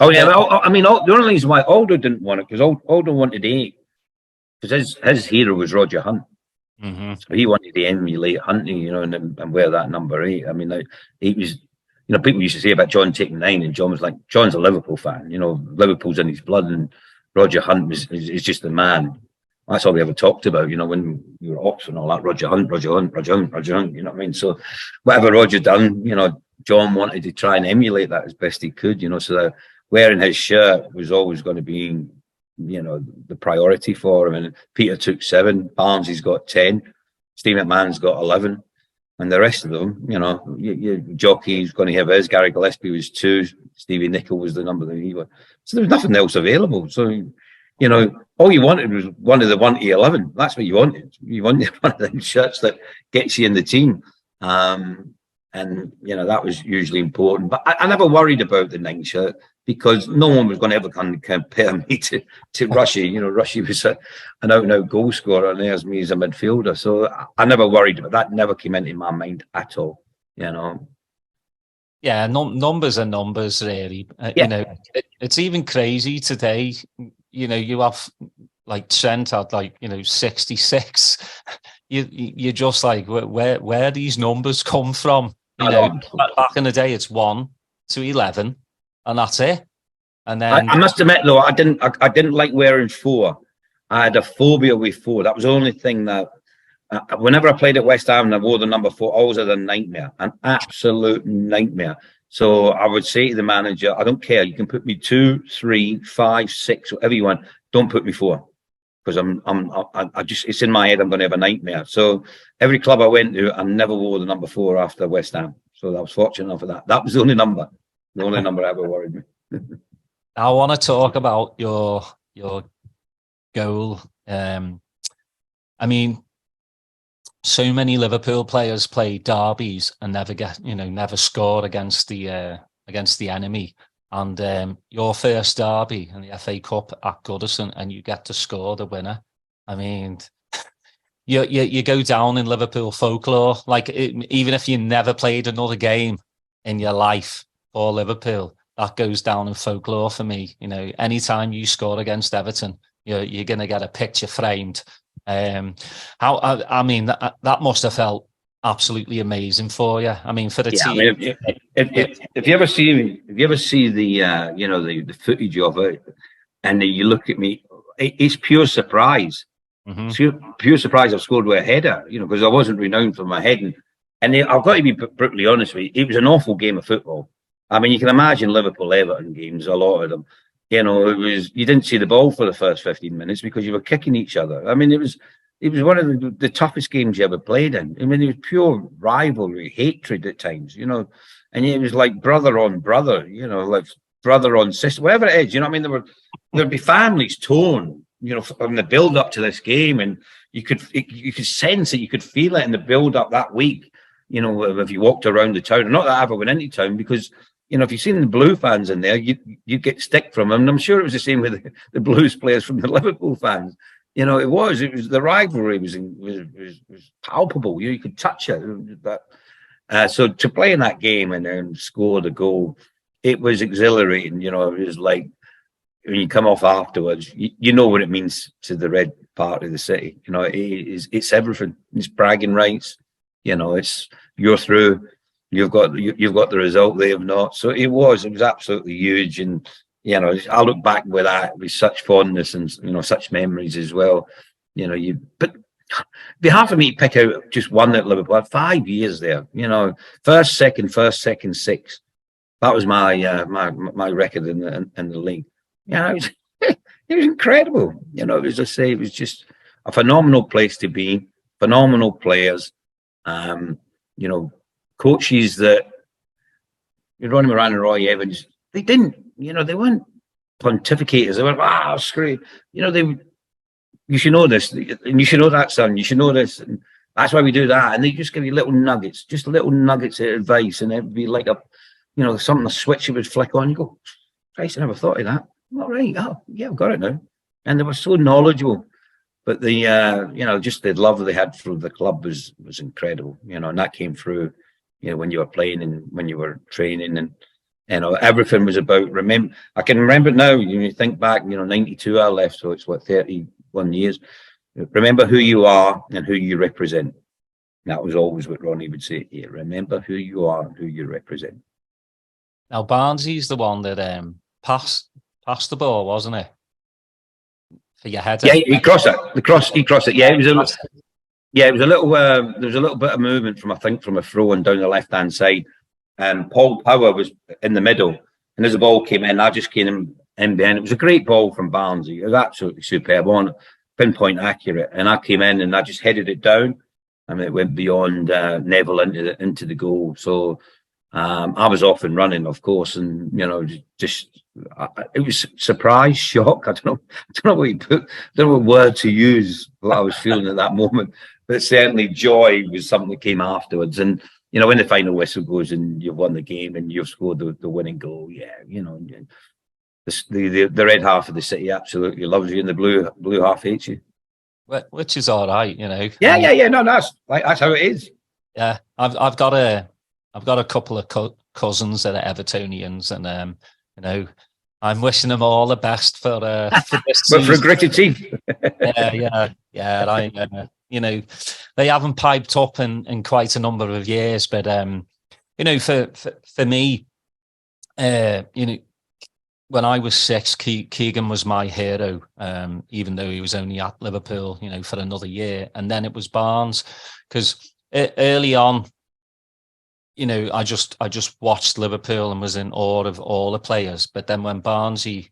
Oh yeah. I mean, the only reason why Aldo didn't want it, because Aldo wanted 8, because his hero was Roger Hunt.
Mm-hmm.
So he wanted to emulate Huntley, and wear that number 8. I mean, he was, people used to say about John taking 9, and John was like, John's a Liverpool fan, Liverpool's in his blood, and Roger Hunt is just the man. That's all we ever talked about, when we were at Oxford and all that. Roger Hunt, you know what I mean? So whatever Roger done, John wanted to try and emulate that as best he could, so that wearing his shirt was always going to be, the priority for him. And Peter took 7, Barnsley's got 10, Steve McMahon's got 11, and the rest of them, Jockey's going to have his. Gary Gillespie was 2, Stevie Nicol was the number that he was. So there was nothing else available. So, all you wanted was one of the 1 to 11. That's what you wanted. You wanted one of them shirts that gets you in the team. And, that was usually important. But I never worried about the 9 shirt, because no one was going to ever compare me to Rushy. Rushy was an out-and-out goal scorer, and there's me as a midfielder. So I never worried about that. Never came into my mind at all.
Yeah, numbers are numbers, really. It's even crazy today. You have like Trent had 66. You're just like, where these numbers come from? Back in the day, it's 1 to 11. And that's it. And then
I must admit, though, I didn't like wearing 4. I had a phobia with 4. That was the only thing that whenever I played at West Ham and I wore the number 4, I always had a nightmare, an absolute nightmare. So I would say to the manager, I don't care. You can put me 2, 3, 5, 6, whatever you want. Don't put me 4, because I just, it's in my head. I'm going to have a nightmare. So every club I went to, I never wore the number 4 after West Ham. So I was fortunate enough for that. That was the only number. The only number ever worried me.
I want to talk about your goal. I mean, so many Liverpool players play derbies and never score against the enemy. And your first derby in the FA Cup at Goodison, and you get to score the winner. I mean, you go down in Liverpool folklore. Even if you never played another game in your life for Liverpool, that goes down in folklore for me. Anytime you score against Everton, you're going to get a picture framed. That must have felt absolutely amazing for you. I mean, for the team.
I mean, if you ever see the footage of it, and you look at me, it's pure surprise.
Mm-hmm.
Pure surprise I've scored with a header, because I wasn't renowned for my heading. And I've got to be brutally honest with you, it was an awful game of football. I mean, you can imagine Liverpool Everton games, a lot of them. You didn't see the ball for the first 15 minutes because you were kicking each other. I mean, it was one of the toughest games you ever played in. I mean, it was pure rivalry, hatred at times, and it was like brother on brother, like brother on sister, whatever it is. You know what I mean? There'd be families torn, from the build up to this game, and you could sense it, you could feel it in the build up that week. If you walked around the town, not that I ever went into town, because if you've seen the Blue fans in there, you get stick from them. And I'm sure it was the same with the Blues players from the Liverpool fans. It was the rivalry was palpable. You could touch it. So to play in that game and then score the goal, it was exhilarating. It was like when you come off afterwards, you know what it means to the red part of the city. It's everything. It's bragging rights. It's you're through. You've got the result. They have not. So it was absolutely huge. And I look back with that with such fondness and such memories as well. But it'd be hard for me to pick out just one at Liverpool. I had 5 years there. First, second, sixth. That was my my record in the league. It was it was incredible. As I say, it was just a phenomenal place to be. Phenomenal players. Coaches that Ronnie Moran and Roy Evans, they didn't. They weren't pontificators. They were screw. You should know this, and you should know that, son. You should know this, and that's why we do that. And they just give you little nuggets, just little nuggets of advice, and it'd be like something, a switch you would flick on. You go, Christ, I never thought of that. All right, oh yeah, I've got it now. And they were so knowledgeable, but the just the love they had for the club was incredible. And that came through, when you were playing and when you were training, and everything was about I can remember it now. You think back, 92 I left, so it's 31 years. Remember who you are and who you represent. That was always what Ronnie would say. Yeah, remember who you are and who you represent.
Now Barnsley's the one that passed the ball, wasn't it? For your header.
Yeah, he crossed it. He crossed it. Yeah, it was it was a little. There was a little bit of movement from a throw and down the left hand side. Paul Power was in the middle, and as the ball came in, I just came in behind. It was a great ball from Barnsley. It was absolutely superb, on pinpoint accurate. And I came in and I just headed it down. I mean, it went beyond Neville into the goal. So I was off and running, of course, and it was surprise, shock. I don't know what word to use. What I was feeling at that moment, but certainly joy was something that came afterwards. And when the final whistle goes and you've won the game and you've scored the winning goal, the red half of the city absolutely loves you, and the blue half hates you.
Which is all right,
Yeah. No, that's how it is.
Yeah, I've got a couple of cousins that are Evertonians, and I'm wishing them all the best for this
but for a gritted teeth.
yeah. They haven't piped up in quite a number of years, but for me, when I was 6, Keegan was my hero, even though he was only at Liverpool, for another year, and then it was Barnes, because early on, I just watched Liverpool and was in awe of all the players. But then when Barnsley,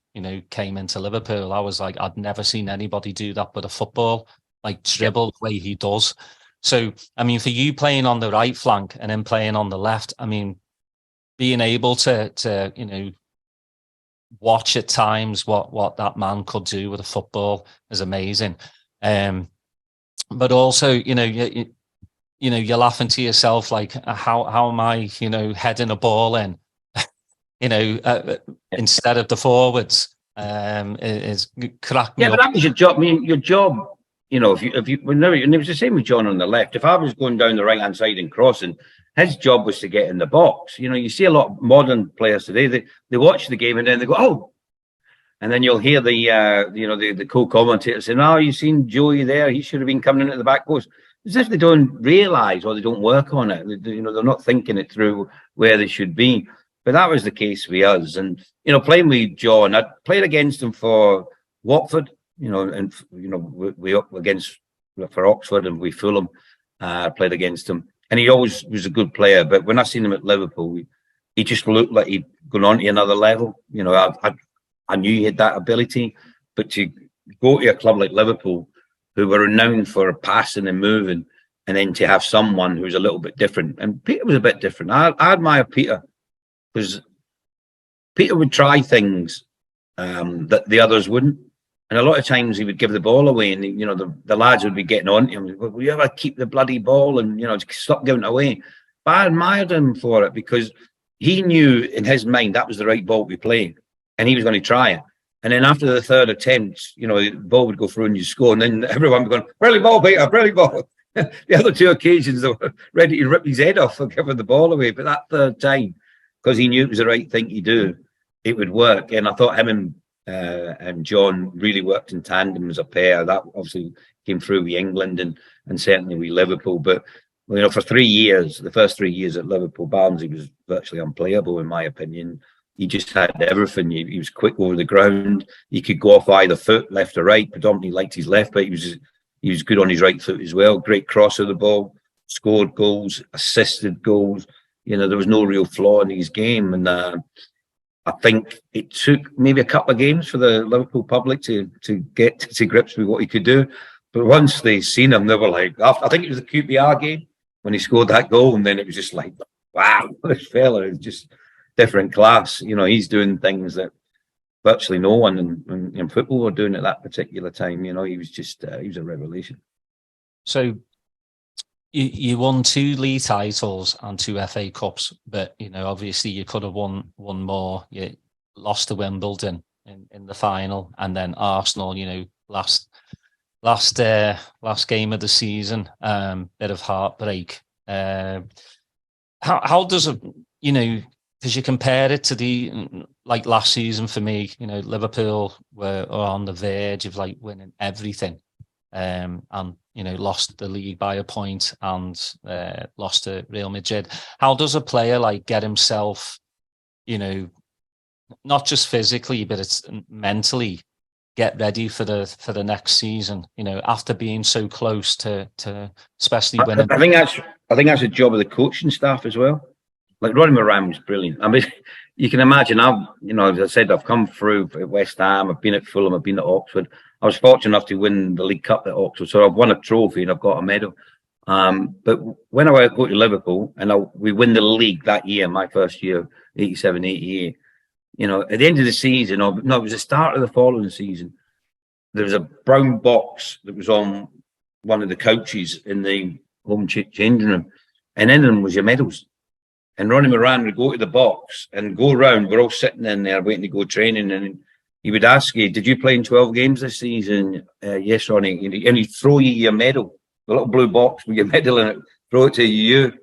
came into Liverpool, I was like, I'd never seen anybody do that with a football, like dribble the way he does. So, I mean, for you playing on the right flank and then playing on the left, I mean, being able to watch at times what that man could do with a football is amazing. But also, you're laughing to yourself, like, how am I, heading a ball in, instead of the forwards, is crack me up.
But that was your job. I mean, your job, if you and it was the same with John on the left. If I was going down the right hand side and crossing, his job was to get in the box. You see a lot of modern players today. They watch the game and then they go, oh, and then you'll hear the co-commentator saying, "Oh, you seen Joey there? He should have been coming in at the back post." As if they don't realise or they don't work on it. They're not thinking it through where they should be. But that was the case with us. And playing with John, I played against him for Watford and we up against for Oxford and we Fulham played against him, and he always was a good player. But when I seen him at Liverpool, he just looked like he'd gone on to another level. I knew he had that ability, but to go to a club like Liverpool, who were renowned for passing and moving, and then to have someone who's a little bit different, and Peter was a bit different. I admire Peter because Peter would try things that the others wouldn't. And a lot of times he would give the ball away, and the lads would be getting on to him. Will you ever keep the bloody ball and stop giving it away? But I admired him for it because he knew in his mind that was the right ball to be playing, and he was going to try it. And then after the third attempt, the ball would go through and you score, and then everyone would be going, "Brilliant ball, Peter! Brilliant ball!" The other two occasions they were ready to rip his head off for giving the ball away, but that third time, because he knew it was the right thing to do, it would work. And I thought him and John really worked in tandem as a pair. That obviously came through with England and certainly with Liverpool. But for 3 years, the first 3 years at Liverpool, Barnsley was virtually unplayable in my opinion. He just had everything. He was quick over the ground. He could go off either foot, left or right. Predominantly liked his left, but he was good on his right foot as well. Great cross of the ball, scored goals, assisted goals. There was no real flaw in his game, and I think it took maybe a couple of games for the Liverpool public to get to grips with what he could do. But once they seen him, they were like, I think it was the QPR game when he scored that goal, and then it was just like, wow, this fella is just different class. He's doing things that virtually no one in football were doing at that particular time. He was just he was a revelation.
So you won 2 league titles and 2 FA Cups, but obviously you could have won more. You lost to Wimbledon in the final, and then Arsenal, last game of the season, bit of heartbreak. How does it, because you compare it to the last season for me, Liverpool were on the verge of winning everything, and lost the league by a point and lost to Real Madrid. How does a player get himself, not just physically but it's mentally, get ready for the next season? After being so close to especially winning.
I think that's a job of the coaching staff as well. Ronnie Moran was brilliant. I mean, you can imagine. As I said, I've come through at West Ham. I've been at Fulham. I've been at Oxford. I was fortunate enough to win the League Cup at Oxford, so I've won a trophy and I've got a medal. But when I go to Liverpool and we win the league that year, my first year, 87, 88, at the end of the season, it was the start of the following season, there was a brown box that was on one of the couches in the home changing room, and in them was your medals. And Ronnie Moran would go to the box and go around. We're all sitting in there waiting to go training, and he would ask you, "Did you play in 12 games this season?" Yes, Ronnie. And he'd throw you your medal, the little blue box with your medal in it, throw it to you.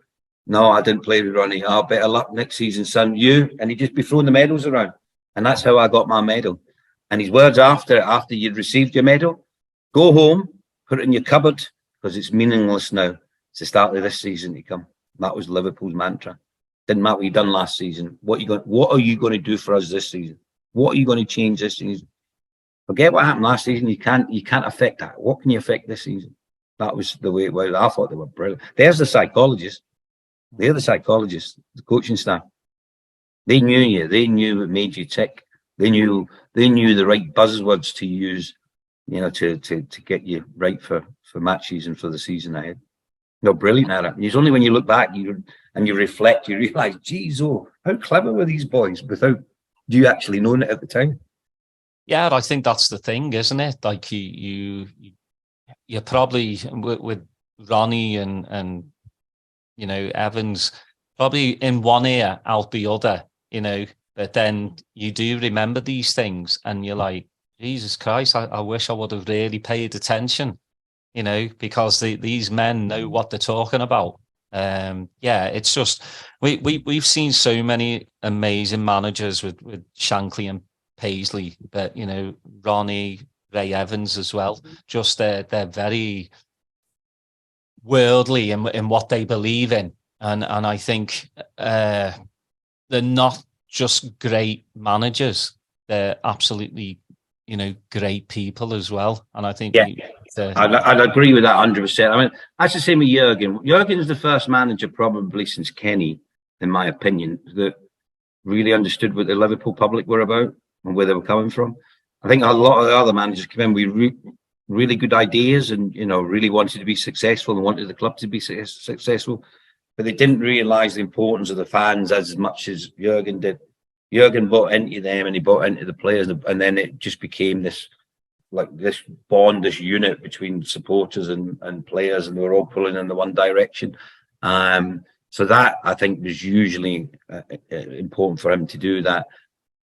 "No, I didn't play with Ronnie. Oh, better luck next season, son. You." And he'd just be throwing the medals around. And that's how I got my medal. And his words after you'd received your medal, "Go home, put it in your cupboard, because it's meaningless now. It's the start of this season to come." That was Liverpool's mantra. Didn't matter what you done last season. What are you going to do for us this season? What are you going to change this season? Forget what happened last season. You can't affect that. What can you affect this season? That was the way it was. I thought they were brilliant. There's the psychologists. They're the psychologists, the coaching staff. They knew you. They knew what made you tick. They knew the right buzzwords to use, to get you right for matches and for the season ahead. They're brilliant at it. It's only when you look back and you reflect, you realise, geez, how clever were these boys without you actually knowing it at the time.
Yeah, I think that's the thing, isn't it? You're probably with Ronnie and Evans, probably in one ear, out the other, but then you do remember these things and you're like, Jesus Christ, I wish I would have really paid attention, because these men know what they're talking about. It's just we've seen so many amazing managers with Shankly and Paisley, but Ronnie, Ray Evans as well. Just they're very worldly in what they believe in, and I think they're not just great managers. They're absolutely great people as well. And I think
Yeah, I'd agree with that 100%. I mean, that's the same with Jurgen. Jurgen's the first manager probably since Kenny, in my opinion, that really understood what the Liverpool public were about and where they were coming from. I think a lot of the other managers came in with really good ideas and, really wanted to be successful and wanted the club to be successful, but they didn't realise the importance of the fans as much as Jurgen did. Jurgen bought into them and he bought into the players, and then it just became this bond, this unit between supporters and players, and they were all pulling in the one direction. So that, I think, was usually important for him to do that.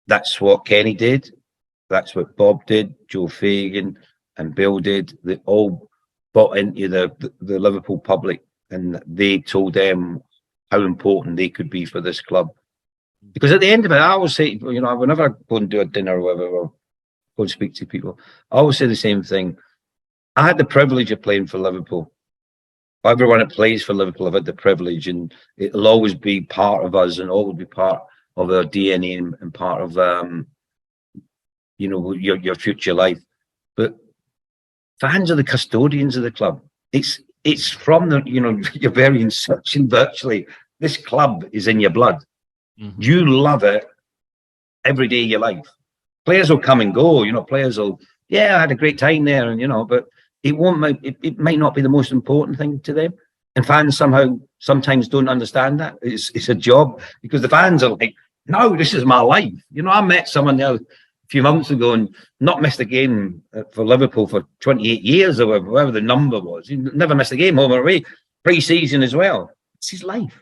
That's what Kenny did. That's what Bob did, Joe Fagan and Bill did. They all bought into the Liverpool public, and they told them how important they could be for this club. Because at the end of it, I always say, whenever I go and do a dinner or whatever, or go and speak to people, I always say the same thing. I had the privilege of playing for Liverpool. Everyone that plays for Liverpool have had the privilege, and it'll always be part of us and always be part of our DNA and part of your future life. But fans are the custodians of the club. It's from your very inception virtually. This club is in your blood. Mm-hmm. You love it every day of your life. Players will come and go. Players will, I had a great time there, and but it might not be the most important thing to them. And fans sometimes don't understand that. It's a job, because the fans are like, no, this is my life. I met someone there a few months ago and not missed a game for Liverpool for 28 years or whatever the number was. He never missed a game home or away, pre-season as well. It's his life.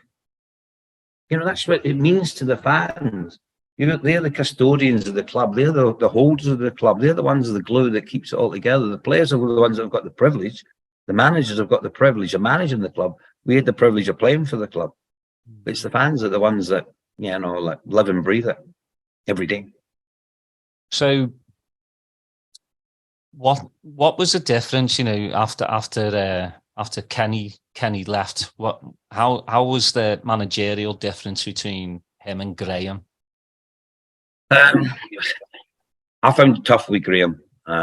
That's what it means to the fans. They're the custodians of the club. They're the holders of the club. They're the ones of the glue that keeps it all together. The players are the ones that have got the privilege. The managers have got the privilege of managing the club. We had the privilege of playing for the club. But it's the fans that are the ones that, live and breathe it every day.
So what was the difference, after Kenny left? How was the managerial difference between him and Graham?
I found it tough with Graham. I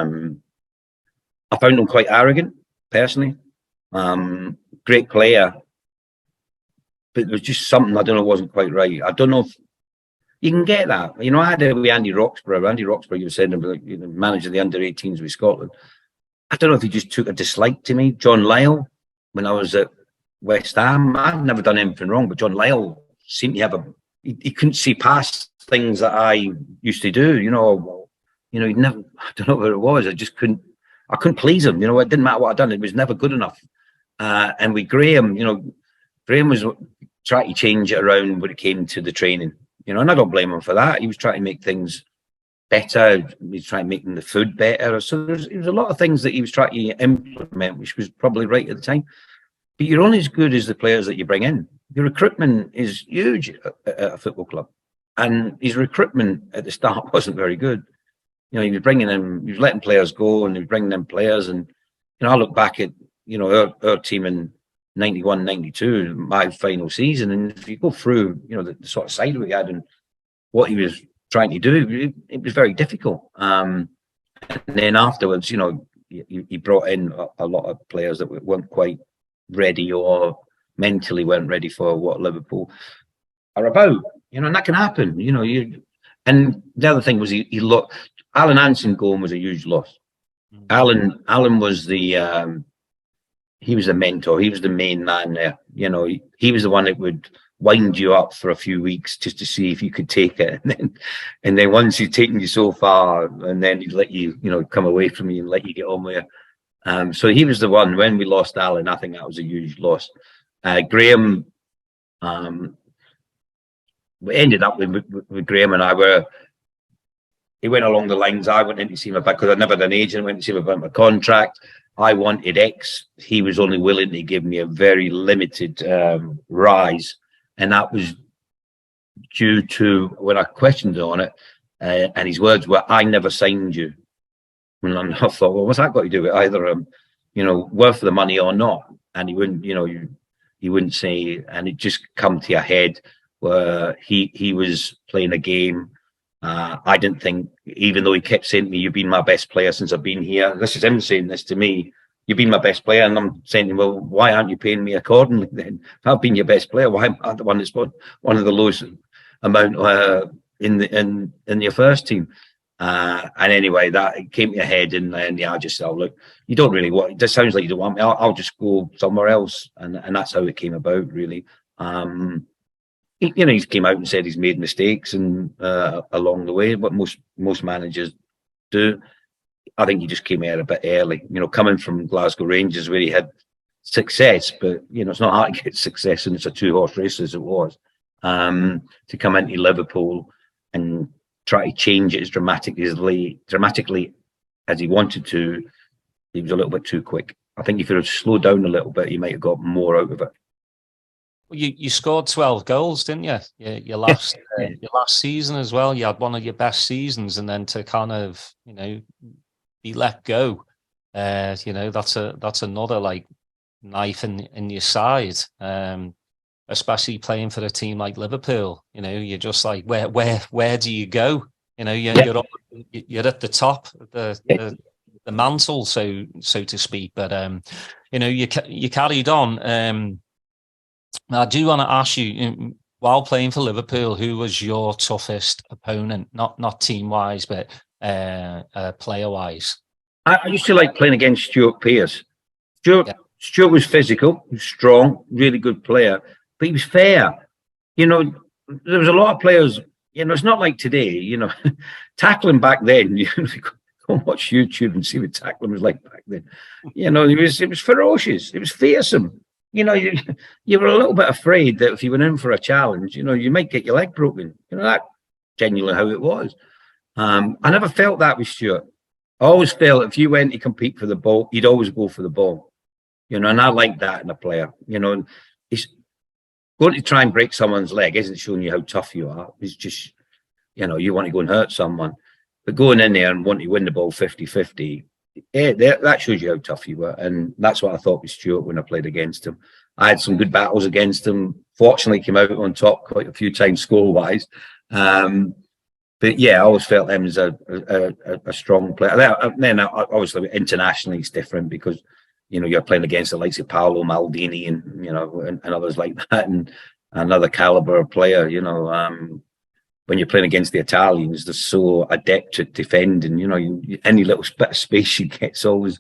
found him quite arrogant, personally. Great player, but there was just something, I don't know, wasn't quite right. I don't know if you can get that. I had it with Andy Roxburgh. Andy Roxburgh, you were saying, manager of the under-18s with Scotland. I don't know if he just took a dislike to me. John Lyall, when I was at West Ham, I'd never done anything wrong, but John Lyall seemed to have he couldn't see past things that I used to do. He never, I don't know what it was. I couldn't please him. It didn't matter what I'd done. It was never good enough. And with Graham, Graham was trying to change it around when it came to the training. And I don't blame him for that. He was trying to make things better. He was trying to make the food better. So there was a lot of things that he was trying to implement, which was probably right at the time. But you're only as good as the players that you bring in. Your recruitment is huge at a football club. And his recruitment at the start wasn't very good. He was bringing in, he was letting players go, and he was bringing in players. And, I look back at, our team in 91, 92, my final season. And if you go through, the sort of side we had and what he was trying to do, it was very difficult. And then afterwards, he brought in a lot of players that weren't quite ready or mentally weren't ready for what Liverpool are about. And that can happen. And the other thing was he looked. Alan Hansen going was a huge loss. Alan was he was the mentor. He was the main man there. He was the one that would wind you up for a few weeks just to see if you could take it, and then once he'd taken you so far, and then he'd let you, come away from you and let you get on with it. So he was the one. When we lost Alan, I think that was a huge loss. Graham, we ended up with Graham and I he went along the lines, I went in to see him about, because I'd never done an agent, I went to see him about my contract. I wanted X. He was only willing to give me a very limited rise. And that was due to when I questioned on it, and his words were, I never signed you. And I thought, well, what's that got to do with either worth the money or not? And he wouldn't, he wouldn't say, and it just come to a head where he was playing a game. I didn't think, even though he kept saying to me, "You've been my best player since I've been here." This is him saying this to me. "You've been my best player," and I'm saying to him, "Well, why aren't you paying me accordingly then? If I've been your best player, why am I the one that's one of the lowest amount in your first team?" And anyway, that it came to a head, and then I just said, "Oh, look, you don't really want. It just sounds like you don't want me. I'll just go somewhere else," and that's how it came about, really. He came out and said he's made mistakes and along the way, but most managers do. I think he just came out a bit early. Coming from Glasgow Rangers, where he had success, but it's not hard to get success, and it's a 2-horse race as it was. To come into Liverpool and try to change it as dramatically as he wanted to, he was a little bit too quick. I think if he had slowed down a little bit, he might have got more out of it.
You scored 12 goals, didn't you? Your last season as well. You had one of your best seasons, and then to kind of be let go, that's another like knife in your side. Especially playing for a team like Liverpool, you're just like, where do you go? You're at the top of the mantle, so to speak. But you carried on. I do want to ask you, while playing for Liverpool, who was your toughest opponent? Not team wise, but player wise.
I used to like playing against Stuart Pearce. Stuart was physical, strong, really good player, but he was fair. There was a lot of players. It's not like today. Tackling back then. Go and watch YouTube and see what tackling was like back then. It was ferocious. It was fearsome. You were a little bit afraid that if you went in for a challenge, you might get your leg broken. That genuinely how it was. I never felt that with Stuart. I always felt if you went to compete for the ball, you'd always go for the ball. And I like that in a player. It's going to try and break someone's leg isn't showing you how tough you are. It's just, you want to go and hurt someone. But going in there and wanting to win the ball 50-50, that shows you how tough you were. And that's what I thought with Stuart when I played against him. I had some good battles against him. Fortunately, came out on top quite a few times score-wise. But yeah, I always felt him as a strong player. Then obviously internationally it's different because you're playing against the likes of Paolo Maldini and others like that, and another caliber of player. When you're playing against the Italians, they're so adept at defending. Any little bit of space you get is always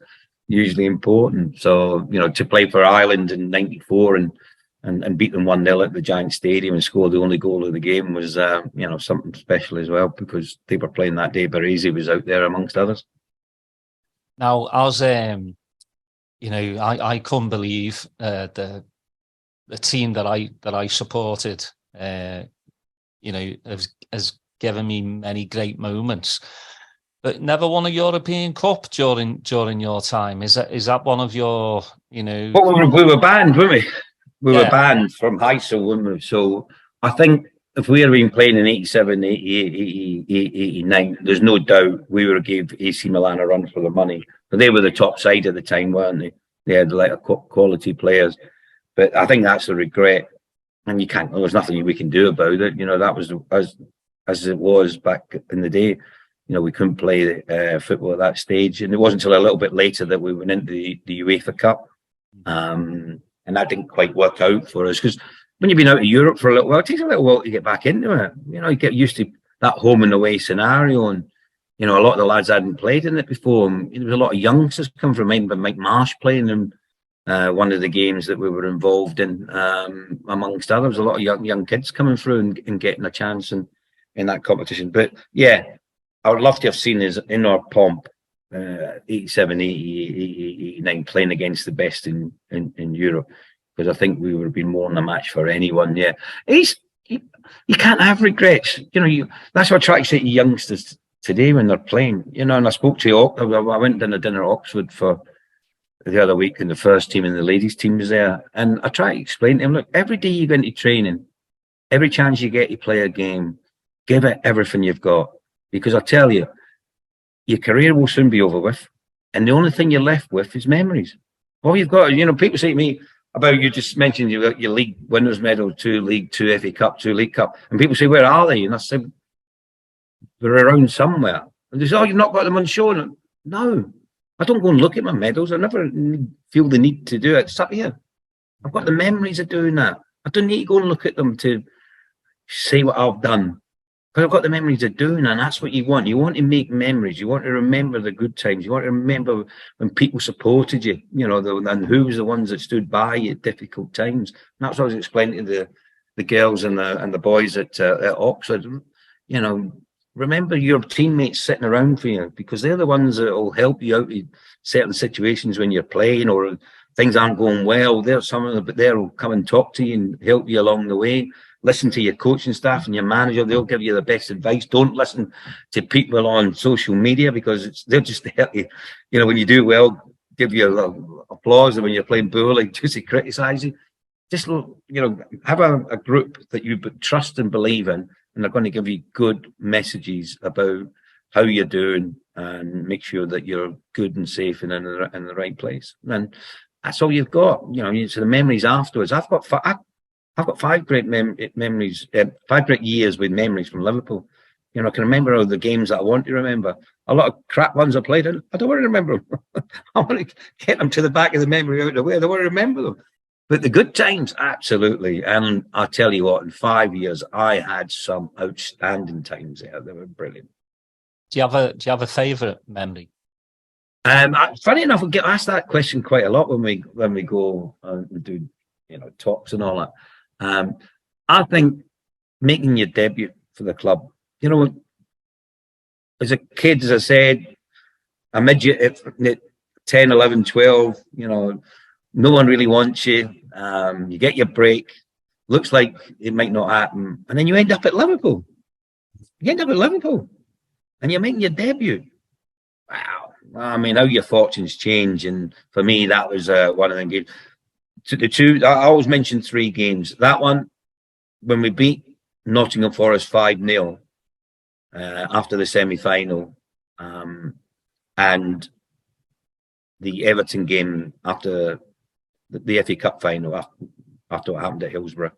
usually important. So to play for Ireland in '94 and beat them 1-0 at the Giant Stadium and score the only goal of the game was something special as well, because they were playing that day. Baresi was out there amongst others.
Now, as I couldn't believe the team that I supported. Has given me many great moments, but never won a European Cup during your time. Is that one of your
Well, we were banned, weren't we? We were banned from high school, weren't we? So I think if we had been playing in 87, 88, 89, there's no doubt we would have gave AC Milan a run for the money. But they were the top side at the time, weren't they? They had like quality players. But I think that's a regret. And you can't. There's nothing we can do about it. That was as it was back in the day. We couldn't play football at that stage, and it wasn't until a little bit later that we went into the UEFA Cup, and that didn't quite work out for us because when you've been out of Europe for a little while, it takes a little while to get back into it. You get used to that home and away scenario, and a lot of the lads hadn't played in it before. And there was a lot of youngsters come from Mike Marsh playing in one of the games that we were involved in, amongst others. A lot of young kids coming through and getting a chance in that competition. But yeah, I would love to have seen us in our pomp, 87, 88, 89, playing against the best in Europe, because I think we would have been more than a match for anyone. Yeah, you can't have regrets. That's what I try to say to youngsters today when they're playing. And I spoke to I went to dinner at Oxford for the other week, and the first team and the ladies' team was there. And I try to explain to him, look, every day you go into training, every chance you get to play a game, give it everything you've got. Because I tell you, your career will soon be over with. And the only thing you're left with is memories. All you've got, people say to me about, you just mentioned you got your league winners medal, 2 League, 2 FA Cup, 2 League Cup. And people say, where are they? And I said, they're around somewhere. And they say, oh, you've not got them on show. No, I don't go and look at my medals. I never feel the need to do it. It's up here. I've got the memories of doing that. I don't need to go and look at them to say what I've done. Because I've got the memories of doing it, and that's what you want. You want to make memories. You want to remember the good times. You want to remember when people supported you, you know, and who was the ones that stood by you at difficult times. And that's what I was explaining to the girls and the boys at Oxford. You know, remember your teammates sitting around for you, because they're the ones that will help you out in certain situations when you're playing or things aren't going well. They're some of them, but they'll come and talk to you and help you along the way. Listen to your coaching staff and your manager. They'll give you the best advice. Don't listen to people on social media, because they'll just help you. You know, when you do well, give you applause, and when you're playing poorly, just to criticise you. Just, you know, have a group that you trust and believe in, and they're going to give you good messages about how you're doing and make sure that you're good and safe and in the right place. And that's all you've got. You know, it's the memories afterwards. I've got 5 great memories, 5 great years with memories from Liverpool. You know, I can remember all the games that I want to remember. A lot of crap ones I played in, I don't want to remember them. I want to get them to the back of the memory out of the way. I don't want to remember them. But the good times, absolutely. And I'll tell you what, in 5 years, I had some outstanding times there. They were brilliant.
Do you have a favourite memory?
Funny enough, we get asked that question quite a lot when we go and do, you know, talks and all that. I think making your debut for the club, you know, as a kid, as I said, a midget at 10, 11, 12, you know, no one really wants you. You get your break. Looks like it might not happen. And then you end up at Liverpool. And you're making your debut. Wow. I mean, how your fortunes change. And for me, that was one of the games. The two, I always mention 3 games. That one, when we beat Nottingham Forest 5-0 after the semi-final, and the Everton game after the FA Cup final, after what happened at Hillsborough.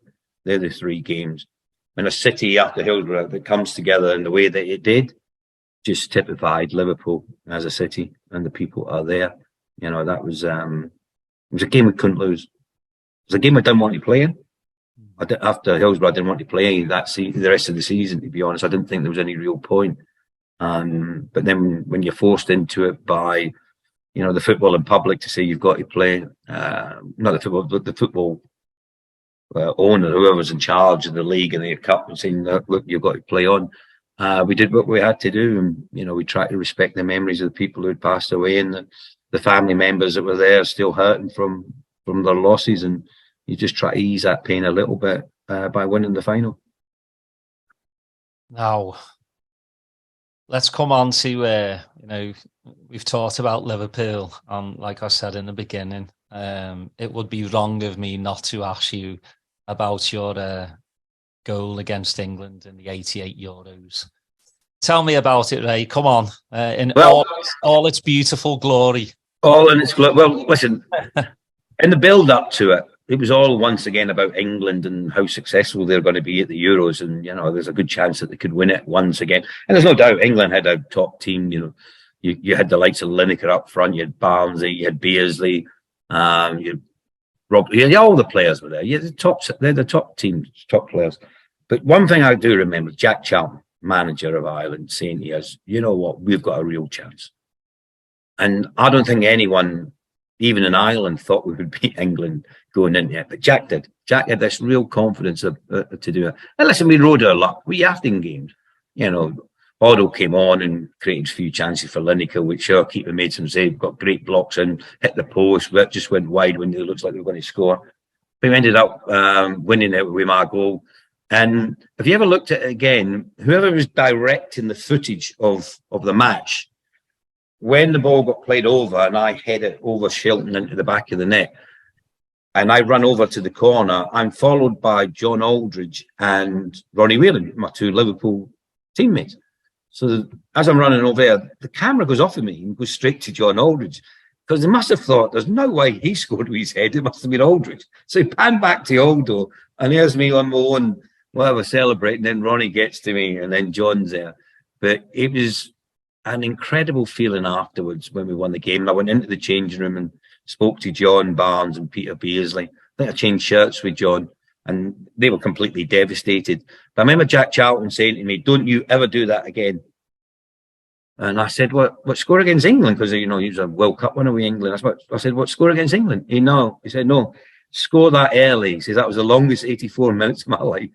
They're the 3 games. When a city after Hillsborough that comes together in the way that it did, just typified Liverpool as a city, and the people are there. You know, that was it was a game we couldn't lose. It was a game I didn't want to play in. After Hillsborough, I didn't want to play the rest of the season, to be honest. I didn't think there was any real point. But then when you're forced into it by, you know, the footballing public to say you've got to play, not the football, but the football owner, whoever's in charge of the league and the cup, and saying, look, you've got to play on. We did what we had to do, and, you know, we tried to respect the memories of the people who had passed away and the family members that were there still hurting from their losses, and you just try to ease that pain a little bit by winning the final.
Now, let's come on to, you know, we've talked about Liverpool, and like I said in the beginning, it would be wrong of me not to ask you about your goal against England in the 88 Euros. Tell me about it, Ray. Come on, in all its beautiful glory. All in its glory.
Well, listen, in the build-up to it, it was all once again about England and how successful they're going to be at the Euros, and, you know, there's a good chance that they could win it once again. And there's no doubt England had a top team. You know, you had the likes of Lineker up front, you had Barnsley, you had Beardsley, you had all the players were there. They're the top team, top players. But one thing I do remember, Jack Charlton, manager of Ireland, saying to us, you know what, we've got a real chance. And I don't think anyone, even in Ireland, thought we would beat England going into it. But Jack did. Jack had this real confidence to do it. And listen, we rode our luck. We yapped in games. You know, Otto came on and created a few chances for Lineker, which our keeper made some save, got great blocks and hit the post, but just went wide when it looks like they were going to score. We ended up winning it with my goal. And if you ever looked at it again, whoever was directing the footage of the match, when the ball got played over and I head it over Shilton into the back of the net, and I run over to the corner, I'm followed by John Aldridge and Ronnie Whelan, my 2 Liverpool teammates. So as I'm running over there, the camera goes off of me and goes straight to John Aldridge, because they must have thought there's no way he scored with his head. It must have been Aldridge. So he panned back to Aldo, and here's me on my own, whatever, celebrating. Then Ronnie gets to me, and then John's there. But it was an incredible feeling afterwards when we won the game. And I went into the changing room and spoke to John Barnes and Peter Beardsley. I think I changed shirts with John, and they were completely devastated. But I remember Jack Charlton saying to me, "Don't you ever do that again." And I said, what score against England? Because, he was a World Cup winner with England. I said, what score against England? He said, no, score that early. He said, that was the longest 84 minutes of my life.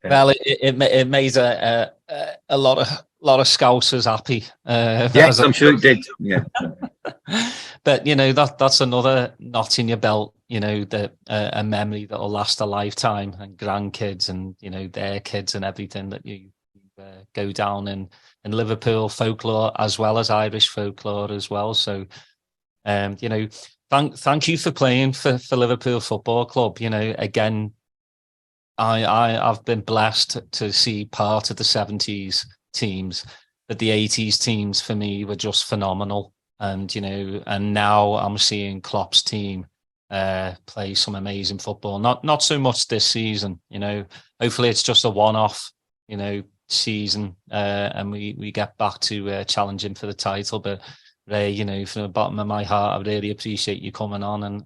Well, it made a lot of Scousers happy.
Yes, I'm sure it did. Yeah.
But that's another knot in your belt. A memory that will last a lifetime, and grandkids, and their kids, and everything that you go down in Liverpool folklore as well as Irish folklore as well. So, thank you for playing for Liverpool Football Club. Again, I've been blessed to see part of the 70s teams, but the 80s teams for me were just phenomenal. And and now I'm seeing Klopp's team play some amazing football. Not so much this season. Hopefully it's just a one-off. Season, and we get back to challenging for the title. But Ray, from the bottom of my heart, I really appreciate you coming on. And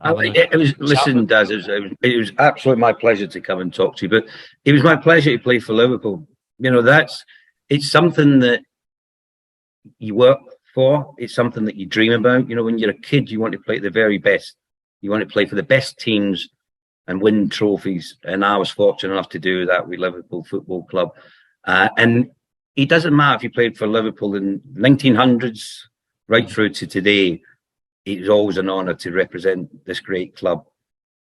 listen, Daz, it was absolutely my pleasure to come and talk to you. But it was my pleasure to play for Liverpool. It's something that you work for. It's something that you dream about. When you're a kid, you want to play the very best. You want to play for the best teams and win trophies. And I was fortunate enough to do that with Liverpool Football Club. And it doesn't matter if you played for Liverpool in 1900s right through to today. It was always an honour to represent this great club.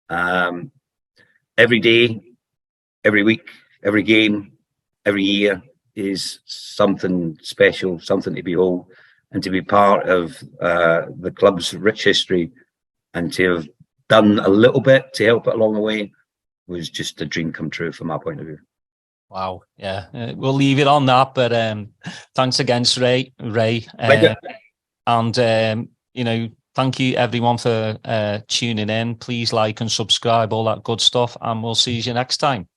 Every day, every week, every game, every year is something special, something to behold, and to be part of the club's rich history and to have done a little bit to help it along the way was just a dream come true from my point of view.
Wow. Yeah. We'll leave it on that. But thanks again, Ray. And, thank you everyone for tuning in. Please like and subscribe, all that good stuff. And we'll see you next time.